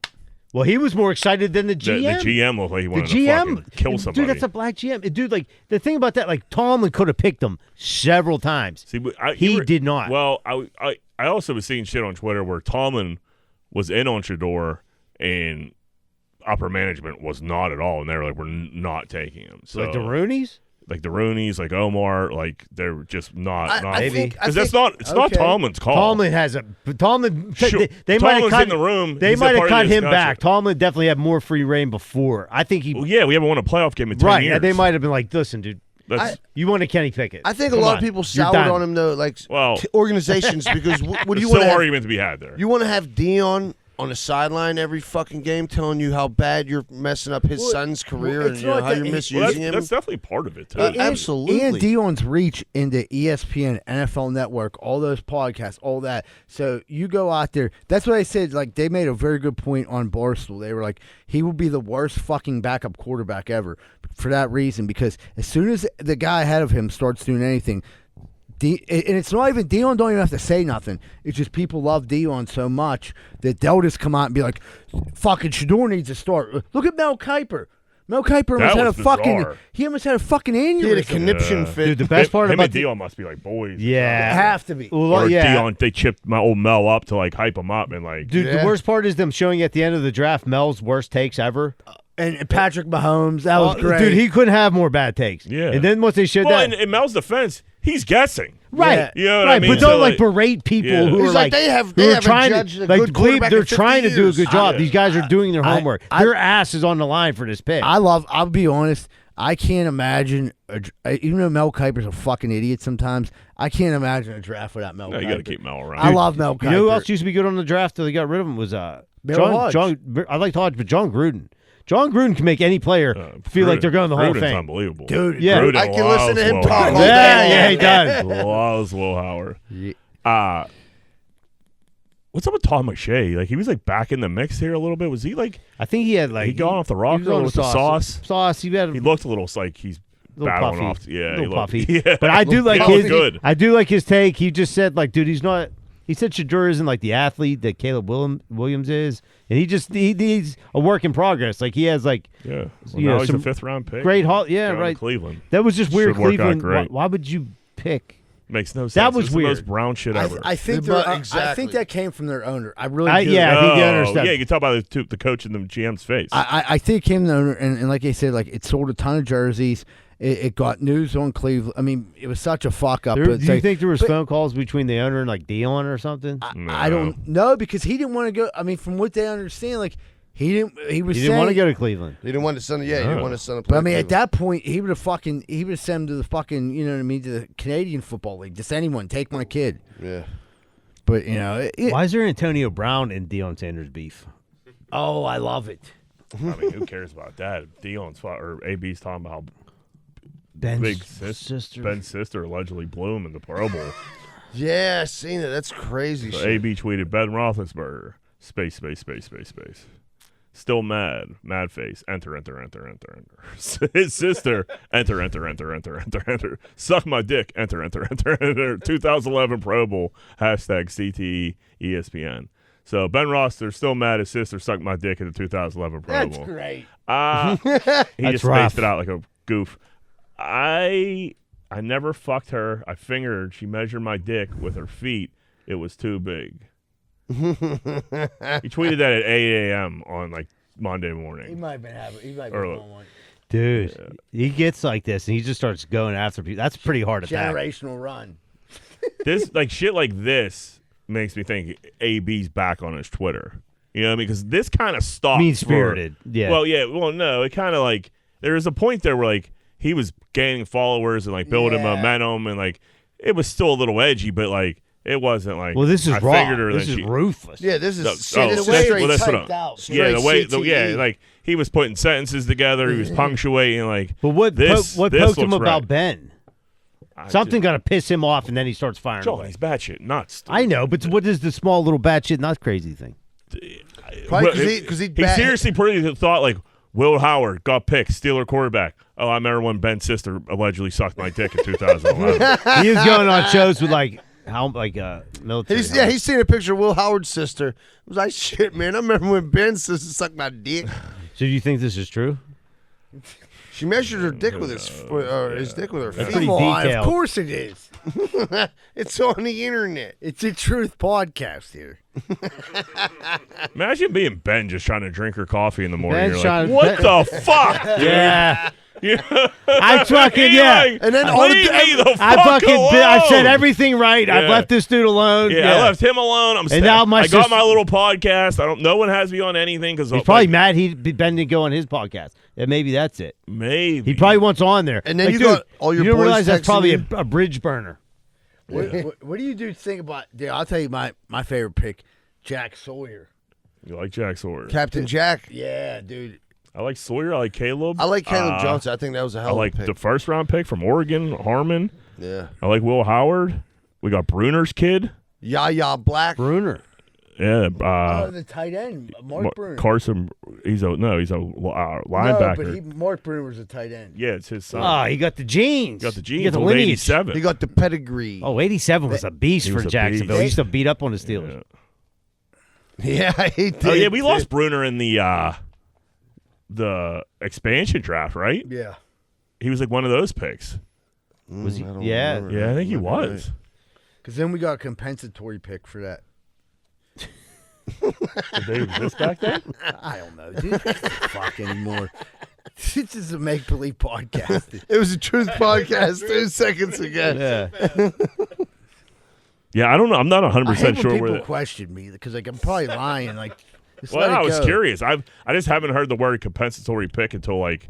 well, he was more excited than the GM. The GM looked like he wanted to fucking kill somebody. Dude, that's a black GM. Dude, like, the thing about that, like, Tomlin could have picked him several times. See, he did not. Well, I also was seeing shit on Twitter where Tomlin was in on Shador and upper management was not at all, and they were like, we're not taking him. So, like the Roonies? Like the Roonies, like Omar, like they're just not. Because that's not. It's not Tomlin's call. Tomlin has a Tomlin. Sure. They might have cut in the room. They might have cut him back. Tomlin definitely had more free reign before. I think he. Well, yeah, we haven't won a playoff game in 10 years. Right. They might have been like, listen, dude. You want a Kenny Pickett. I think a lot of people soured on him though, like organizations, because what do you want? Still argument to be had there. You want to have Dion on the sideline every fucking game telling you how bad you're messing up his son's career and how you're misusing him. That's definitely part of it, too. Absolutely. And Dion's reach into ESPN, NFL Network, all those podcasts, all that. So you go out there. That's what I said. Like, they made a very good point on Barstool. They were like, he would be the worst fucking backup quarterback ever for that reason, because as soon as the guy ahead of him starts doing anything, and it's not even Dion don't even have to say nothing. It's just people love Dion so much that they'll just come out and be like, "Fucking Shador needs to start." Look at Mel Kiper. Mel Kiper almost had a fucking aneurysm. He had a conniption fit. Dude, the best part him about and Dion must be like boys. Yeah, they have to be. Or Dion, they chipped my old Mel up to like hype him up and like. Dude, the worst part is them showing at the end of the draft Mel's worst takes ever. And Patrick Mahomes, that was great. Dude, he couldn't have more bad takes. Yeah. And then once they showed that. In Mel's defense, he's guessing. Right. You know what I mean? But don't like berate people who are like they have trying judged a to good quarterback they're in 50 trying to do a years. good job. These guys are doing their homework. Their ass is on the line for this pick. I'll be honest, I can't imagine even though Mel Kiper's a fucking idiot sometimes, I can't imagine a draft without Mel Kiper. You got to keep Mel around. I love Mel Kiper. You know who else used to be good on the draft till they got rid of him was I liked Hodge, but John Gruden. John Gruden can make any player feel like they're going to the Hall of Fame. Unbelievable. Dude, yeah. Gruden I can listen to him talk all day. day. Yeah, he does. Loves Will Howard. What's up with Tom McShay? Like, he was like back in the mix here a little bit. Was he like? I think he had like he gone off the rocker with the sauce. Sauce. He looked a little like he's little battling puffy. off. Yeah, little puffy. Yeah. But I do like He looked his. good. I do like his take. He just said, like, dude, he's not. He said Shadur isn't like the athlete that Caleb Williams is, and he's a work in progress. Like he has like Yeah. Well, you now know, he's a some 5th round pick. great yeah, Going to right. Cleveland. That was just weird. Should work out Cleveland. great. Why would you pick? Makes no sense. That was It's weird. the most brown shit ever. I think But I exactly. think that came from their owner. I really do. Yeah, I think they Oh, understand. yeah, you can tell by the coach and the GM's face. I think it came from the owner, and like I said, like it sold a ton of jerseys. It got news on Cleveland. I mean, it was such a fuck up. Do but you think there was but- phone calls between the owner and like Dion or something? I don't know because he didn't want to go. I mean, from what they understand, like he didn't. He was. He didn't want to saying- go to Cleveland. He didn't want his son. Yeah, he didn't want his son to play. But I mean, at Cleveland. that point, he would have sent him to the fucking, you know what I mean, to the Canadian Football League. Just anyone, take my kid. Yeah. But you know, Why is there Antonio Brown and Deion Sanders beef? oh, I love it. I mean, who cares about that? Dion's or AB's talking about Ben's big sister. Ben's sister allegedly blew him in the Pro Bowl. Yeah, I seen it. That's crazy So shit. AB tweeted Ben Roethlisberger space. Still mad face. Enter. His sister enter. Suck my dick. Enter. 2011 Pro Bowl #CTE ESPN. So Ben Ross, they're still mad. His sister sucked my dick in the 2011 Pro Bowl. great. He That's just rough. spaced it out like a goof. I never fucked her. I fingered. She measured my dick with her feet. It was too big. He tweeted that at 8 a.m. on like Monday He morning. might have been having. He might have Or- been on one Dude, he gets like this, and he just starts going after people. That's pretty hard attack. generational run. This like shit like this makes me think AB's back on his Twitter. You know what I mean? Because this kind of stopped. Mean-spirited, yeah. Well, yeah. Well, no. It kind of like there was a point there where like he was gaining followers and like building Yeah. momentum and like it was still a little edgy, but like it wasn't like. Well, this is I raw. fingered her, This then is she- ruthless. Yeah, this is No, shit. oh, It's that's- straight well, that's what typed I'm- out. Yeah, the way, Straight yeah, CTE. like he was putting sentences together. He was punctuating, like. But what this poked him looks about right. Ben? I Something just- got to piss him off, and then he starts firing Joel, away. he's batshit nuts. dude. I know, but what is the small little batshit not crazy thing? Probably Well, 'cause he he bat- seriously pretty thought like Will Howard got picked, Steeler quarterback. Oh, I remember when Ben's sister allegedly sucked my dick in 2011. He is going on shows with like military. He's seen a picture of Will Howard's sister. It was like, shit, man. I remember when Ben's sister sucked my dick. So do you think this is true? She measured her dick with his dick with her That's feet. pretty Come on, detailed. of course it is. It's on the internet. It's a truth podcast here. Imagine being Ben just trying to drink her coffee in the morning. Ben's You're trying like, to- what the fuck? Yeah, You- I fucking yeah. And then all the- leave me the I fuck fucking alone. I said everything right. I've Yeah. left this dude alone. Yeah, I left him alone. I'm now my I got sis- my little podcast. No one has me on anything because He's probably mad Ben didn't go on his podcast. And maybe that's it. Maybe He probably wants on there. And then Like, you dude, got all your you don't boys realize that's texting probably you? a bridge burner. What do you do think about? Dude, I'll tell you my favorite pick, Jack Sawyer. You like Jack Sawyer? Captain Jack. Yeah, dude. I like Sawyer. I like Caleb. I like Caleb Johnson. I think that was a I hell like of a the pick. first round pick from Oregon, Harmon. Yeah. I like Will Howard. We got Bruner's kid. Yaya Black. Bruner. Yeah, The tight end, Mark Bruner. Carson. He's a linebacker. No, but Mark Bruner was a tight end. Yeah, it's his son. Oh, he got the genes. Got the He genes. got the Old lineage. 87. He got the pedigree. Oh, 87 was a beast He for was a Jacksonville. beast. He used to beat up on the Steelers. Yeah. Yeah, he did. Oh yeah, we lost Bruner in the expansion draft, right? Yeah. He was like one of those picks. Was he? I don't Yeah. remember. Yeah, I think he Might be was. Because then we got a compensatory pick for that. Did they exist back then? I don't know, dude. Fuck anymore. This is a make believe podcast. It was a truth podcast 2 seconds ago. Yeah. Yeah, I don't know. I'm not 100% I hate when sure people where. question me because like I'm probably lying. Like, just Well, let I it was go. curious. I just haven't heard the word compensatory pick until like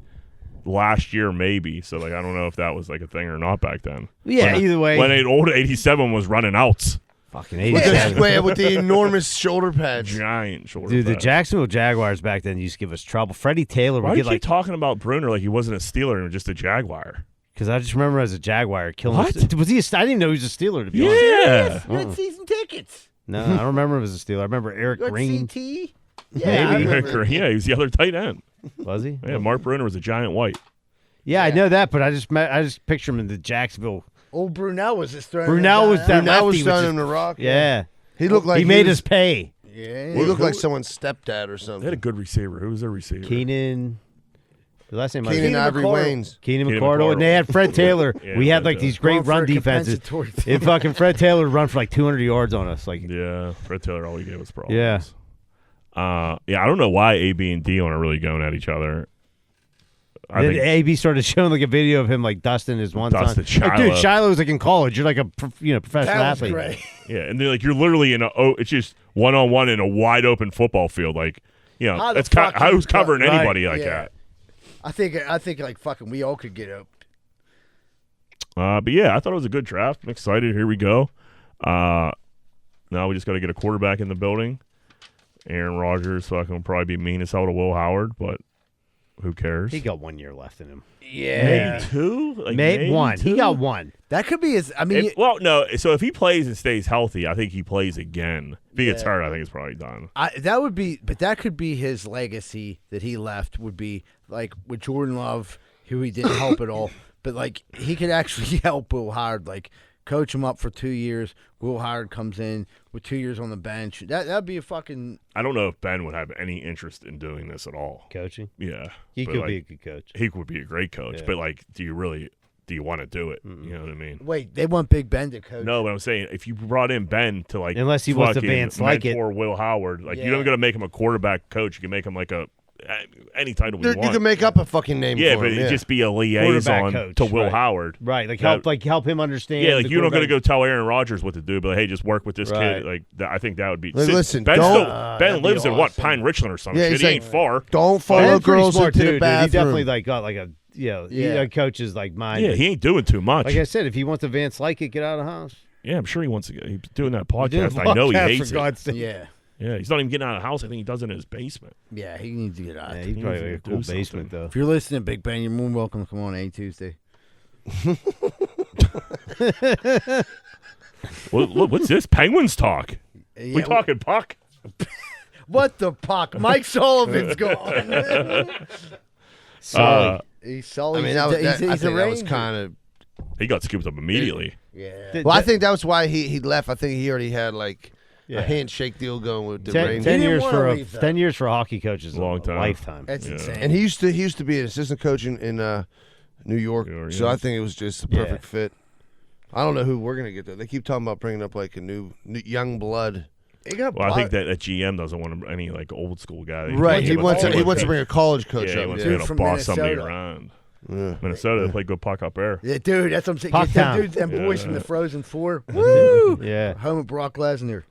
last year, maybe. So like, I don't know if that was like a thing or not back then. Yeah, When- either way. when an old 87 was running outs, Fucking With 87. with the enormous shoulder pads. giant shoulder. Dude, the pads. Jacksonville Jaguars back then used to give us trouble. Freddie Taylor Why would do you get keep like, talking about Bruner like he wasn't a Steeler and just a Jaguar? because I just remember as a Jaguar killing. What? Was he? I didn't even know he was a Steeler. To be honest. Yeah. You had season tickets. No, I don't remember him as a Steeler. I remember Eric You had Green. CT. Maybe. I remember. Yeah, he was the other tight end. Was he? Yeah, Mark Bruner was a giant white. Yeah, I know that, but I just picture him in the Jacksonville. Old Brunel was just throwing. Brunel was that Brunel was lefty, throwing which him is- to rock. Yeah, He looked like he made was- us pay. Yeah. He looked like someone's stepdad or They had a something. good receiver. Who was their receiver? Keenan. The last name might Keenan be Ivory McCardle. Waynes. Keenan Keenan McCardle, and they had Fred Taylor. Yeah, we had Fred like these Going great for run a defenses. compensatory If fucking Fred Taylor would run for like 200 yards on us, like Yeah, Fred Taylor. All he gave us problems. Yeah. Yeah, I don't know why AB and Dion are really going at each other. I then think AB started showing like a video of him like dusting his one Dusted son. Like, dude, Shiloh. Shiloh's like in college. You're like a professional That was athlete. great. yeah, and they're like you're literally in it's just 1-on-1 in a wide open football field. Like How the that's fuck you who's covering right, anybody like yeah. that. I think like fucking we all could get up. But yeah, I thought it was a good draft. I'm excited. Here we go. Now we just got to get a quarterback in the building. Aaron Rodgers fucking probably be mean as hell to Will Howard, but who cares? He got 1 year left in him. Yeah. maybe two. Like Maybe one. two? He got one. That could be his. I mean, Well, no. So if he plays and stays healthy, I think he plays again. If he gets Yeah. hurt, I think it's probably done. that would be, but that could be his legacy that he left. Would be like with Jordan Love, who he didn't help at all, but like he could actually help Will Howard, like coach him up for 2 years. Will Howard comes in with 2 years on the bench. That'd be a fucking. I don't know if Ben would have any interest in doing this at all. Coaching. Yeah, He but, could like, be a good coach. He would be a great coach, Yeah. but like, do you want to do it? You know what I mean? Wait, they want Big Ben to coach. No, but I'm saying if you brought in Ben to like Unless he wants to fucking Vance like it. mentor Will Howard, like Yeah. you're not gonna make him a quarterback coach. You can make him like any title you You want. can make up a fucking name yeah, for but him. it'd just be a liaison coach, to Will right. Howard. Right, like That- help him understand. Yeah, like the you're not going to quarterback. go tell Aaron Rodgers what to do, but hey, just work with this Right. kid. Like I think that would be. Like, listen, Ben, don't- Ben that'd be lives in what awesome. Pine Richland or something. Yeah, shit. he's He ain't like- far. Don't follow Ben's pretty girls smart into too, the dude. bathroom. He definitely like got like a Yeah. a coach's like mind. Yeah, he ain't doing too much. Like I said, if he wants to Vance like it, get out of the house. Yeah, I'm sure he wants to get. He's doing that Doing podcast. I know he podcast, hates for it. God's sake. Yeah, Yeah, he's not even getting out of the house. I think he does it in his basement. yeah, he needs to get out. Yeah, If he's probably needs like a to cool do something. basement though. you're listening, Big Ben, you're more than welcome to come on any Tuesday. What's this? Penguins talk. Yeah, We talking puck? What the puck? Mike Sullivan's gone. Uh, He's Sully. I mean, that was, he's, I he's a think that was Ranger. kind of. he got scooped up immediately. Yeah. Well, I think that was why he left. I think he already had like Yeah. a handshake deal going with the 10 Rangers. 10 didn't years wanna for leave, though. 10 years for a hockey coach is a Long time. lifetime. That's Yeah. insane. And he used to be an assistant coach in New York. New York, So yeah. I think it was just a Yeah. perfect fit. I don't know who we're gonna get though. They keep talking about bringing up like a new young blood. He got Well, I think that GM doesn't want any like old school guy. Right. He wants to- he wants to bring a college coach Yeah, he up. wants Yeah. to Dude from boss somebody Minnesota. around. Yeah. Minnesota, they play good puck up there. Yeah, dude, that's what I'm saying. Puck Get them town. dudes, them boys from Yeah. the Frozen Four. Woo! Yeah. Home with Brock Lesnar.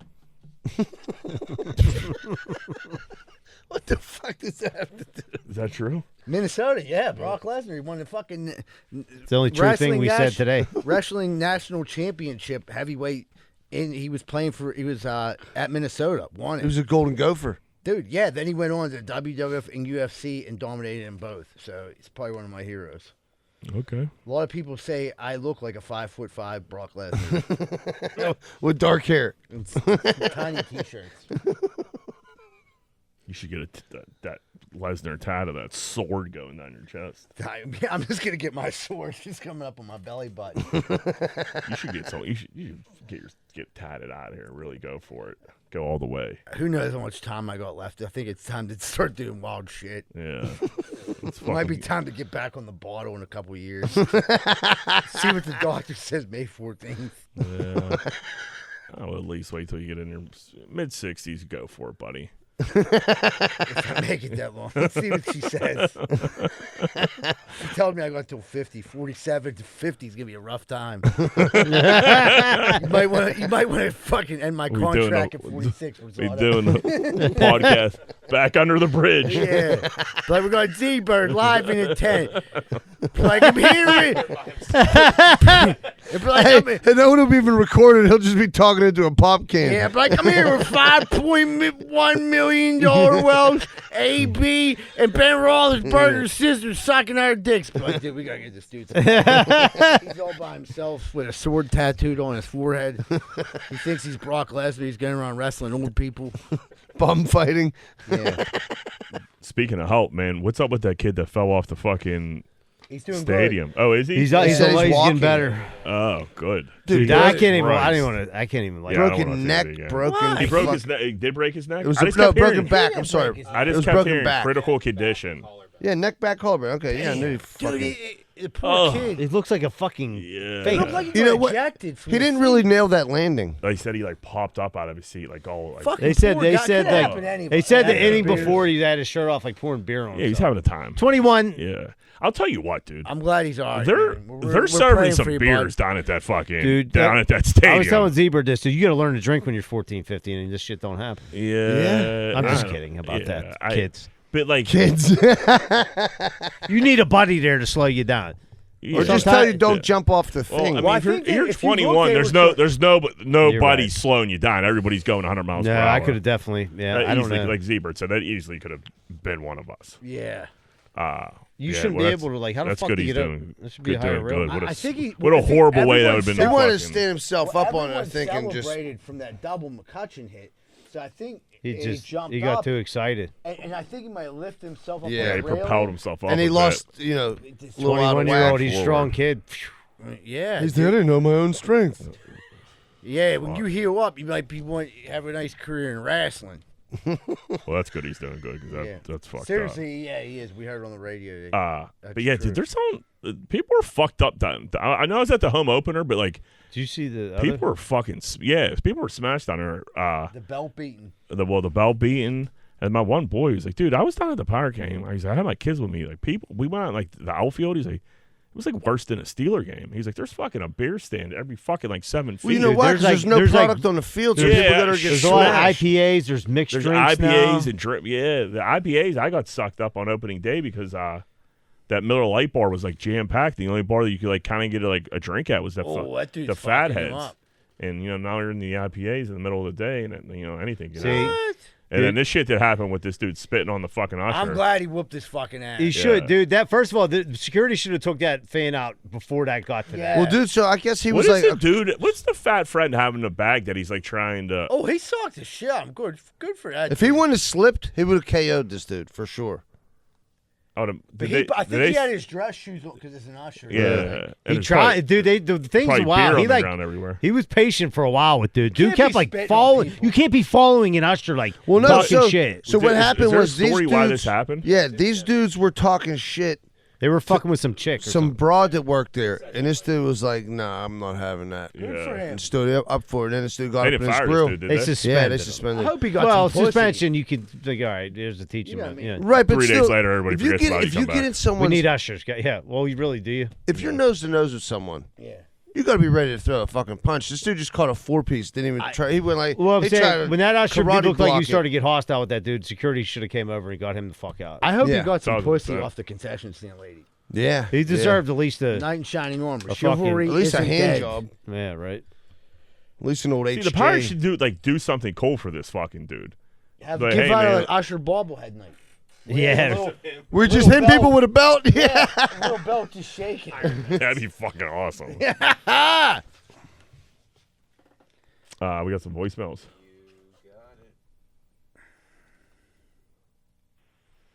What the fuck does that have to do? Is that true? Minnesota, yeah. Brock Lesnar. He won the fucking It's the only true thing we said today. wrestling national championship heavyweight. He was playing for. He was at Minnesota. Won He it, was a golden gopher. dude. Yeah. Then he went on to WWF and UFC and dominated in both. So he's probably one of my heroes. Okay. A lot of people say I look like a 5'5" Brock Lesnar. With dark hair. Tiny t-shirts. You should get that Lesnar tat of that sword going down your chest. I'm just gonna get my sword. It's coming up on my belly button. You should get You should get tatted out of here. Really go for it. Go all the way. Who knows how much time I got left? I think it's time to start doing wild shit. Yeah. It's It might be fucking- time to get back on the bottle in a couple of years. See what the doctor says May 14th. Yeah. I'll at least wait till you get in your mid-60s. Go for it, buddy. If I make it that long. Let's see what she says. She told me I got till 50. 47 to 50 is going to be a rough time. You might want to fucking end my We doing contract a- at 46. Be doing the podcast back under the bridge. Yeah. Like we got Z-Bird live in at 10. Like I'm here. Hey, and no one will be even recorded. He'll just be talking into a pop can. Yeah, but like I'm here with $5.1 million Wells, AB, and Ben Roethlisberger's sister sucking our dicks. But like, dude, we gotta get this dude. He's all by himself with a sword tattooed on his forehead. He thinks he's Brock Lesnar. He's going around wrestling old people. Bum fighting. Yeah, Speaking of help, man, what's up with that kid that fell off the fucking He's doing Stadium. Oh, is he? He's said he's getting walking. better. Oh, good. Dude, I Christ. can't even. I didn't want to. I can't even like. Yeah, I don't wanna Broken see neck, it again. broken. He broke his neck. He did break his neck. It was I just no kept broken hearing- back. I'm sorry. I It just was kept broken hearing back. critical condition. Yeah, neck back collarbone. Okay, yeah, I knew you fucking. Dude, the poor Oh. kid. It looks like a fucking Yeah. fake. Looked like he You got know what? ejected from He the didn't seat. really nail that landing. They said he like popped up out of his seat, like all like. Fucking They said. poor They guy. said Could happen that. to anybody. They said the Yeah. inning Beers. before he had his shirt off, like pouring beer on. Yeah, he's himself. having a time. 21. Yeah, I'll tell you what, dude. I'm glad he's all right. They're man. they're serving praying some for you, beers bud. down at that fucking Dude, down at that stadium. I was telling Zebra this, so you got to learn to drink when you're 14, 15, and this shit don't happen. Yeah, I'm I just don't- kidding about yeah, that, kids. But like Kids. You need a buddy there to slow you down. yeah. Or just tell you don't jump off the Well, thing. I mean, Well, I if you're, think that you're if you look, 21, they there's were nobody right. slowing you down. Everybody's going 100 miles per No, hour. I could have definitely. Yeah, That I don't easily, know. like Zebert said, that easily could have been one of us. Yeah. You Yeah, shouldn't well, be that's- able to like. How the that's fuck good do you he's get up? doing. That should be a Good higher doing rail. good. What I a, think he- what a I think horrible way that everyone would have He been. wanted to fucking- stand himself Well, up on it, I everyone think, and just. celebrated from that double McCutcheon hit. So I think He just jumped he got up, too excited. and I think he might have lifted himself up. Yeah, on Yeah, the he railing. propelled himself up. And he a bit. lost, you know, a little out of 21-year-old, whack. he's a strong kid. Yeah, I didn't know my own strength. yeah. When you heal up, you might have a nice career in wrestling. Well, that's good. He's doing good. 'Cause Yeah. that's fucked Seriously, yeah, he is. We heard it on the radio. up. That's But yeah, true. dude, there's some people are fucked up. I know I was at the home opener, but like Did you see the people were fucking people were smashed on her. The belt beating. The bell beaten. And my one boy was like, dude, I was down at the Power game. I had my kids with me. Like we went out like the outfield. He's like, it was like worse than a Steeler game. He's like, there's fucking a beer stand every fucking like 7 feet. Well, you know Dude, why? there's 'Cause there's like- no there's like- product on the field, so Yeah, people gotta get There's a lot of smashed. IPAs. There's mixed There's drinks IPAs now. and drip. Yeah, the IPAs I got sucked up on opening day because that Miller Lite bar was like jam packed. The only bar that you could like kind of get like a drink at was that That dude's the fucking him fatheads. up. And now you're in the IPAs in the middle of the day, and anything. Can See, happen. What? And then this shit that happened with this dude spitting on the fucking usher. I'm glad he whooped his fucking ass. he should, dude. That first of all, the security should have took that fan out before that got to Yeah. Well, dude, so I guess he What was is like, the dude? What's the fat friend having a bag that he's like trying to? Oh, he sucked his shit. I'm good for that. if he wouldn't have slipped, he would have KO'd this dude for sure. Oh, But did I did think they- he had his dress shoes on because it's an usher. Yeah, that. and He there's tried, dude. The thing's probably wild. beer He on the like ground everywhere. he was patient for a while with dude. Dude can't kept be like spitting on following. people. You can't be following an usher like Well, no, talking so shit. so Is what there- is happened there a was these story dudes. why this happened? Yeah, these dudes were talking shit. They were fucking with some chick. Or Some something. broad that worked there, and this dude was like, "Nah, I'm not having that." Good for Yeah. him. And stood up for it. And then this dude got They up in didn't his fire grill. this dude, did They they? suspended. Yeah, they him. suspended. I hope he got Well, some pussy. suspension. You could like, all right. There's a teaching. You know what I mean? Yeah. Right, but 3 days still, later, everybody if you forgets get about it, if you you come get back. in We someone's need ushers. Yeah. Well, you really do you? if you're nose to nose with someone, Yeah. you got to be ready to throw a fucking punch. This dude just caught a 4-piece. Didn't even try. He went like, Well, I'm he tried saying to when that usher karate looked like block you it. started to get hostile with that dude, security should have came over and got him the fuck out. I hope Yeah. he got some 1,000%. pussy off the concession stand lady. Yeah, He deserved at least a. Knight in shining armor. A Chivalry at least a isn't hand dead. job. Yeah, right. At least an old See, HJ. the Pirates should do something cool for this fucking dude. Have Like, give hey, out man. an usher bobblehead night. Yeah. We're just hitting little people belt. with a belt. Yeah. Little belt just shaking. That'd be fucking awesome. We got some voicemails.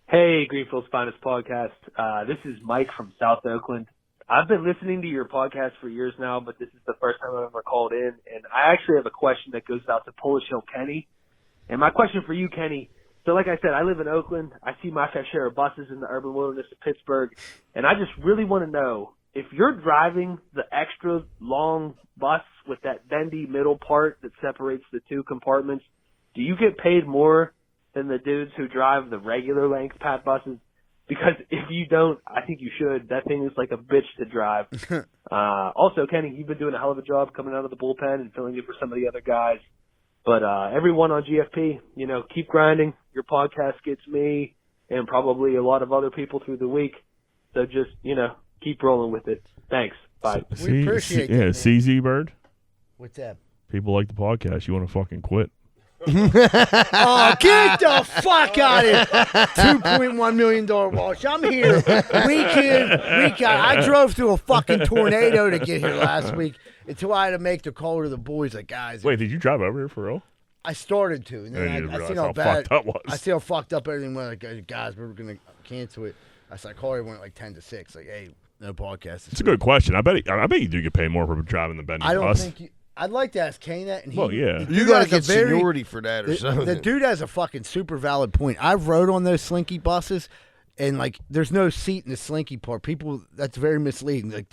Hey, Greenfield's Finest Podcast. This is Mike from South Oakland. I've been listening to your podcast for years now, but this is the first time I've ever called in. And I actually have a question that goes out to Polish Hill Kenny. And my question for you, Kenny, so like I said, I live in Oakland. I see my fair share of buses in the urban wilderness of Pittsburgh. And I just really want to know, if you're driving the extra long bus with that bendy middle part that separates the two compartments, do you get paid more than the dudes who drive the regular length Pat buses? Because if you don't, I think you should. That thing is like a bitch to drive. Also, Kenny, you've been doing a hell of a job coming out of the bullpen and filling in for some of the other guys. But everyone on GFP, keep grinding. Your podcast gets me and probably a lot of other people through the week. So just, keep rolling with it. Thanks. Bye. We appreciate that, Yeah, man. CZ Bird. What's that? People like the podcast. You want to fucking quit? Oh, get the fuck out of here. $2.1 million wash. I'm here week in, week out. I drove through a fucking tornado to get here last week until I had to make the call to the boys. Like, guys, Wait, did you drive over here for real? I started to. And And then you I realized seen how how bad. fucked up was. I see how fucked up everything was. Like, guys, we're going to cancel it. I said, I called everyone at like 10 to 6. Like, hey, No podcast. It's a good question. I bet you do get paid more for driving the bendy I don't bus. think I'd like to ask Kane that. And Well, yeah. the You dude got has to get a very- seniority for that or something. The dude has a fucking super valid point. I've rode on those Slinky buses, and like, there's no seat in the Slinky part. People, that's very misleading. Like,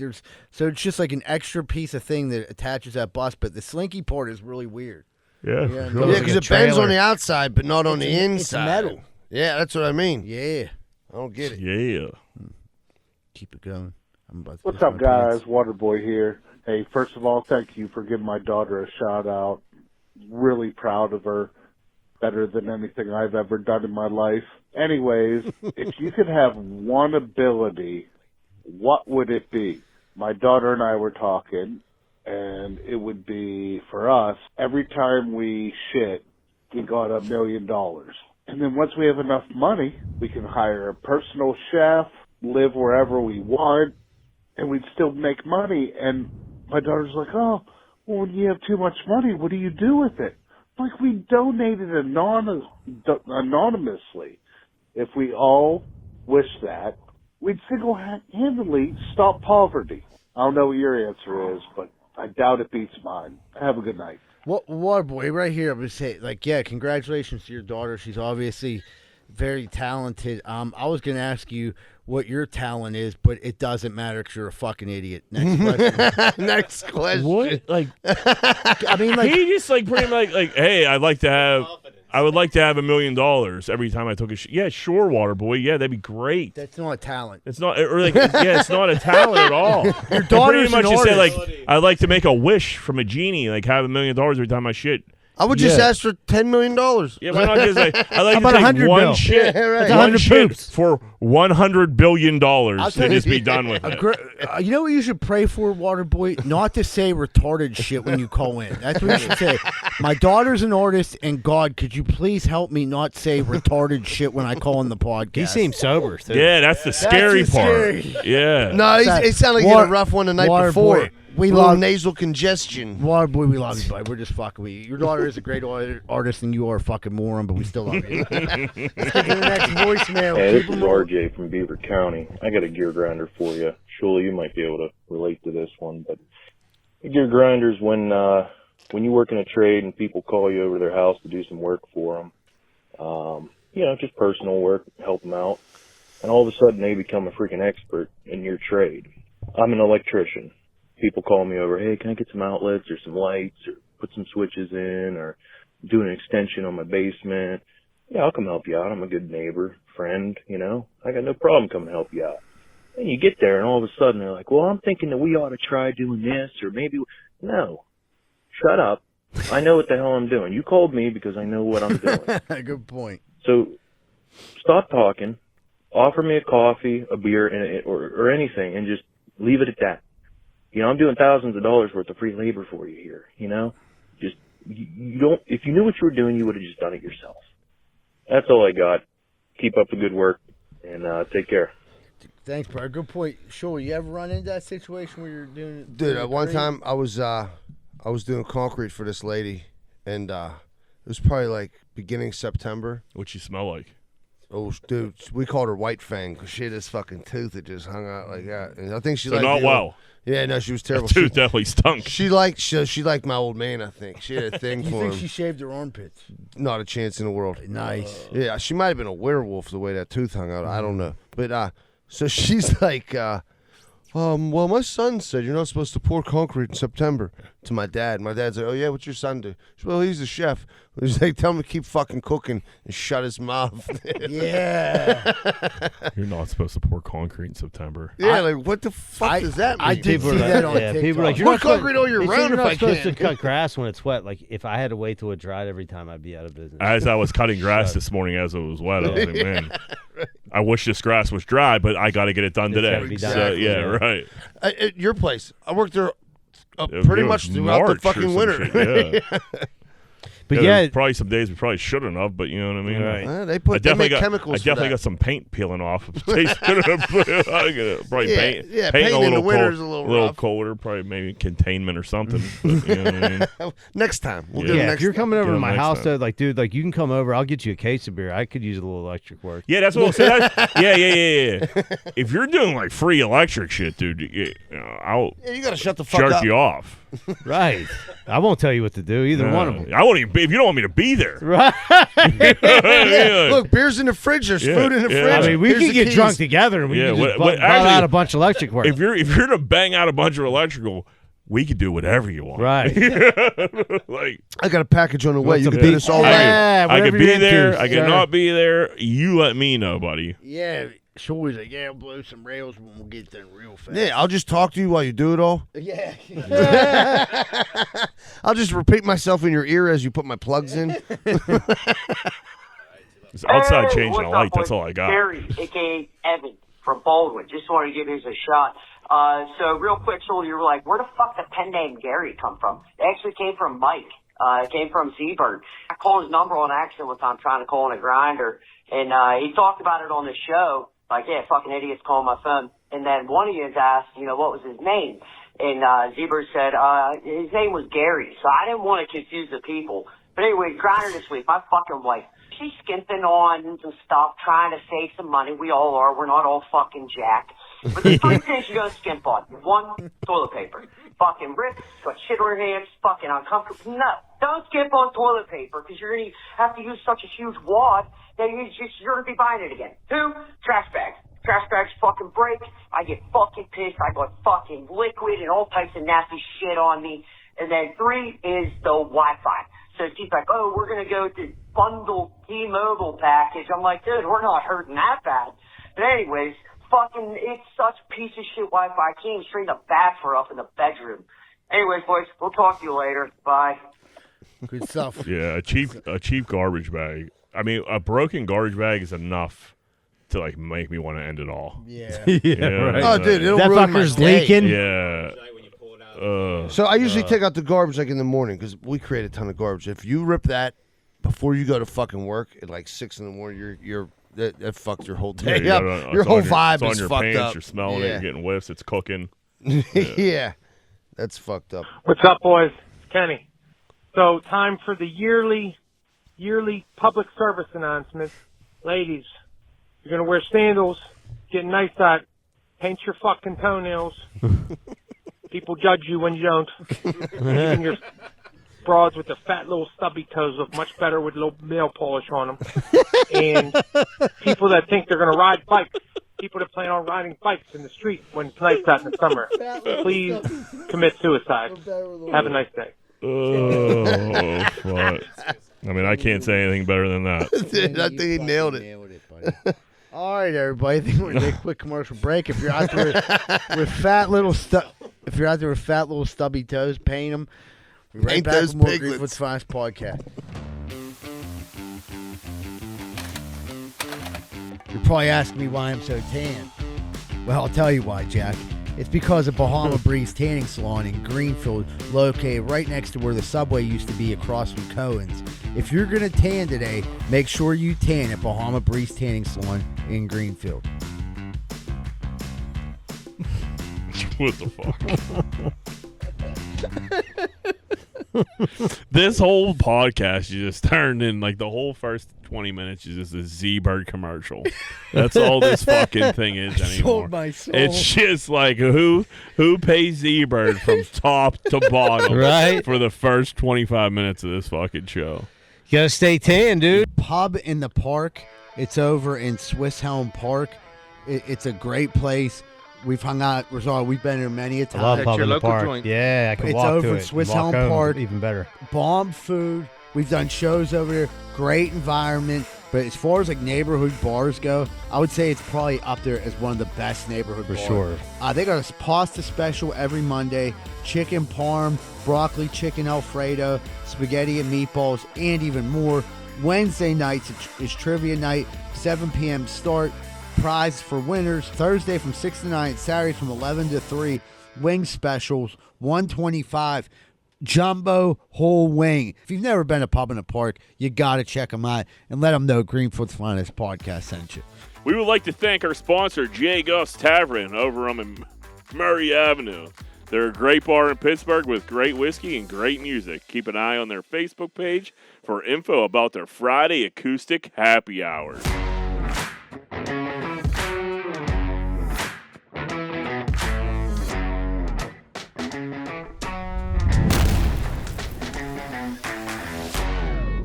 so it's just like an extra piece of thing that attaches that bus. But the Slinky part is really weird. Yeah. Yeah, sure. no, Yeah, because a it bends trailer. on the outside, but not on the It's inside. metal. Yeah, that's what I mean. Yeah, I don't get it. Yeah. keep it going. I'm about to What's piss up, my guys? pants. Waterboy here. Hey, first of all, thank you for giving my daughter a shout out. Really proud of her. Better than anything I've ever done in my life. Anyways, if you could have one ability, what would it be? My daughter and I were talking, and it would be, for us, every time we shit, we got $1 million. And then once we have enough money, we can hire a personal chef, live wherever we want, and we'd still make money. And my daughter's like, oh, well, when you have too much money, what do you do with it? Like, we donated anonymously. If we all wish that, we'd single-handedly stop poverty. I don't know what your answer is, but I doubt it beats mine. Have a good night. Waterboy, right here, I'm going to say, like, yeah, congratulations to your daughter. She's obviously very talented. I was going to ask you what your talent is, but it doesn't matter because you're a fucking idiot. Next question. Next question. What? Like, I mean, like, he just like pretty much like, hey, I would like to have $1 million every time I took a shit. Yeah, sure, Waterboy. Yeah, that'd be great. that's not a talent. It's not, or like, yeah, it's not a talent at all. Your daughter's pretty much an just say artist. like, I'd like to make a wish from a genie, like have $1 million every time I shit. I would just Yeah. ask for $10 million. Yeah, why not just like, I like How about to take 100 one bill? shit, Yeah, right. That's one 100 shit poops. for $100 billion I'll tell and you- just be done with it. You know what you should pray for, Waterboy? Not to say retarded shit when you call in. That's what you should say. My daughter's an artist, and God, could you please help me not say retarded shit when I call in the podcast? He seems sober. Too. Yeah, that's the scary the part. scary- Yeah. No, it sounded like he had a rough one the night Water before. boy. We Little love nasal congestion. Waterboy, we love you, bud. We're just fucking with you. Your daughter is a great artist, and you are a fucking moron, but we still love you. Let's get to the next voicemail. Hey, this Keep is 'em rolling. RJ from Beaver County. I got a gear grinder for you. Surely you might be able to relate to this one, but a gear grinder's when you work in a trade and people call you over to their house to do some work for them. Just personal work, help them out, and all of a sudden they become a freaking expert in your trade. I'm an electrician. People call me over, hey, can I get some outlets or some lights or put some switches in or do an extension on my basement? Yeah, I'll come help you out. I'm a good neighbor, friend, I got no problem coming to help you out. And you get there and all of a sudden they're like, well, I'm thinking that we ought to try doing this or maybe, no, shut up. I know what the hell I'm doing. You called me because I know what I'm doing. Good point. So stop talking, offer me a coffee, a beer, or anything, and just leave it at that. I'm doing thousands of dollars worth of free labor for you here, Just, you don't, if you knew what you were doing, you would have just done it yourself. That's all I got. Keep up the good work, and take care. Thanks, bro. Good point. Sure, you ever run into that situation where you're doing Dude, one time I was doing concrete for this lady, and it was probably like beginning September. What you smell like? Oh, dude, we called her White Fang because she had this fucking tooth that just hung out like that. And I think she So liked not the- well. Yeah, no, she was terrible. That tooth definitely stunk. She liked my old man. I think she had a thing You for think him. she shaved her armpits? Not a chance in the world. Nice. Yeah, she might have been a werewolf the way that tooth hung out. I don't know. But so she's like, well, my son said you're not supposed to pour concrete in September. To my dad. My dad's like, oh yeah, what's your son do? She said, well, he's a chef. He's like, tell him to keep fucking cooking and shut his mouth. Yeah. You're not supposed to pour concrete in September. Yeah, like what the fuck does that mean? I did People see are like, that on yeah, TikTok. people are like, you're Pour not supposed- concrete all year they say round you're if not I supposed can. to cut grass when it's wet. Like if I had to wait till it dried every time, I'd be out of business. As I was cutting grass this morning as it was wet, I was like, man, I wish this grass was dry, but I got to get it done It's today. gotta be done. So, Exactly, yeah, yeah. right. At your place, I worked there It pretty was much throughout the March or fucking some winter. shit, yeah. But there's probably some days we probably shouldn't have, but you know what I mean. Right. They make chemicals. I definitely got some paint peeling off. Probably paint. Yeah, paint in the winter is a little rough. colder. Probably maybe containment or something. But, you know what I mean? Next time. We'll Yeah. do it Yeah, next if you're coming over Do to it my next house, time. though, like, dude, like, you can come over. I'll get you a case of beer. I could use a little electric work. Yeah, that's what I'm saying. Yeah. If you're doing like free electric shit, dude, I'll you got to shut the fuck jerk up. you off. Right. I won't tell you what to do, either one of them. I won't even be, if you don't want me to be there. Right. Yeah. Look, beer's in the fridge. There's food in the yeah. fridge. I mean, we Here's could the get keys. drunk together and we Yeah, could just what- butt actually, out a bunch of electric work. If you're to bang out a bunch of electrical, we could do whatever you want. Right. I got a package on the way. Want You some can do beef? this all Yeah. night. I could whatever be you're there. into, I could sir. not be there. You let me know, buddy. Yeah, Shorty's like, yeah, I'll blow some rails when we'll get done real fast. Yeah, I'll just talk to you while you do it all. Yeah. I'll just repeat myself in your ear as you put my plugs in. It's outside Hey, changing what's a light. up, That's boys? all I got. Gary, a.k.a. Evan from Baldwin. Just wanted to give his a shot. So real quick, so you were like, where the fuck did pen name Gary come from? It actually came from Mike. It came from Z-Bird. I called his number on accident one time trying to call on a grinder, and he talked about it on the show. Like, yeah, fucking idiots calling my phone. And then one of you asked, what was his name? And Z-Bird said his name was Gary. So I didn't want to confuse the people. But anyway, grinder this week, my fucking wife. She's skimping on some stuff, trying to save some money. We all are. We're not all fucking jacked. But there's three things you're going to skimp on. One, toilet paper. Fucking rips, got shit on your hands, fucking uncomfortable. No, don't skimp on toilet paper because you're going to have to use such a huge wad that you're going to be buying it again. Two, trash bags. Trash bags fucking break. I get fucking pissed. I got fucking liquid and all types of nasty shit on me. And then three is the Wi-Fi. So she's like, oh, we're going to go to bundle T-Mobile package. I'm like, dude, we're not hurting that bad. But anyways, fucking, it's such piece of shit Wi-Fi. I can't even straighten the bathroom up in the bedroom. Anyways, boys, we'll talk to you later. Bye. Good stuff. Yeah, a cheap garbage bag. I mean, a broken garbage bag is enough to like make me want to end it all. Yeah. Right. Oh, dude, it'll That ruin my fucker's day. leaking. Yeah. So I usually take out the garbage like in the morning because we create a ton of garbage. If you rip that before you go to fucking work at like 6 in the morning, that fucks your whole day Yeah, up. it's Your on whole it's vibe on is your fucked pants, up. You're smelling it. You're getting whiffs. It's cooking. Yeah, that's fucked up. What's up, boys? It's Kenny. So, time for the yearly public service announcement. Ladies, you're going to wear sandals, get nice out, paint your fucking toenails. People judge you when you don't. Even your broads with the fat little stubby toes look much better with a little nail polish on them. And people that think they're going to ride bikes, people that plan on riding bikes in the street when it's nice out in the summer, please commit suicide. Have a nice day. Oh, fuck. I mean, I can't say anything better than that. Dude, I think he nailed it. Buddy. All right, everybody. I think we're gonna take a quick commercial break. If you're out there with fat little stubby toes, paint them. We're right Paint back those with more piglets. Greenfield's Finest podcast. You're probably asking me why I'm so tan. Well, I'll tell you why, Jack. It's because of Bahama Breeze Tanning Salon in Greenfield, located right next to where the subway used to be across from Cohen's. If you're going to tan today, make sure you tan at Bahama Breeze Tanning Salon in Greenfield. What the fuck? This whole podcast you just turned in like the whole first 20 minutes is just a Z-Bird commercial. That's all this fucking thing is anymore. Sold my soul. It's just like who pays Z-Bird from top to bottom Right. for the first 25 minutes of this fucking show. You gotta stay tan, dude. Pub in the park. It's over in Swiss Helm Park. It's a great place. We've hung out. We've been here many a I time. love That's pub your in the local park. joint. Yeah, I can It's walk over to at it. Swiss Walk Helm home, Park. even better. Bomb food. We've done shows over there. Great environment. But as far as like neighborhood bars go, I would say it's probably up there as one of the best neighborhood For bars. sure. They got a pasta special every Monday, chicken parm, broccoli chicken Alfredo, spaghetti and meatballs, and even more. Wednesday nights is trivia night, 7 p.m. start. Prize for winners. Thursday from 6 to 9. Saturday from 11 to 3. Wing specials, $125. jumbo whole wing. If you've never been to Pub in the Park, you got to check them out and let them know Greenfield's Finest Podcast sent you. We would like to thank our sponsor, J. Guff's Tavern, over on Murray Avenue. They're a great bar in Pittsburgh with great whiskey and great music. Keep an eye on their Facebook page for info about their Friday acoustic happy hours.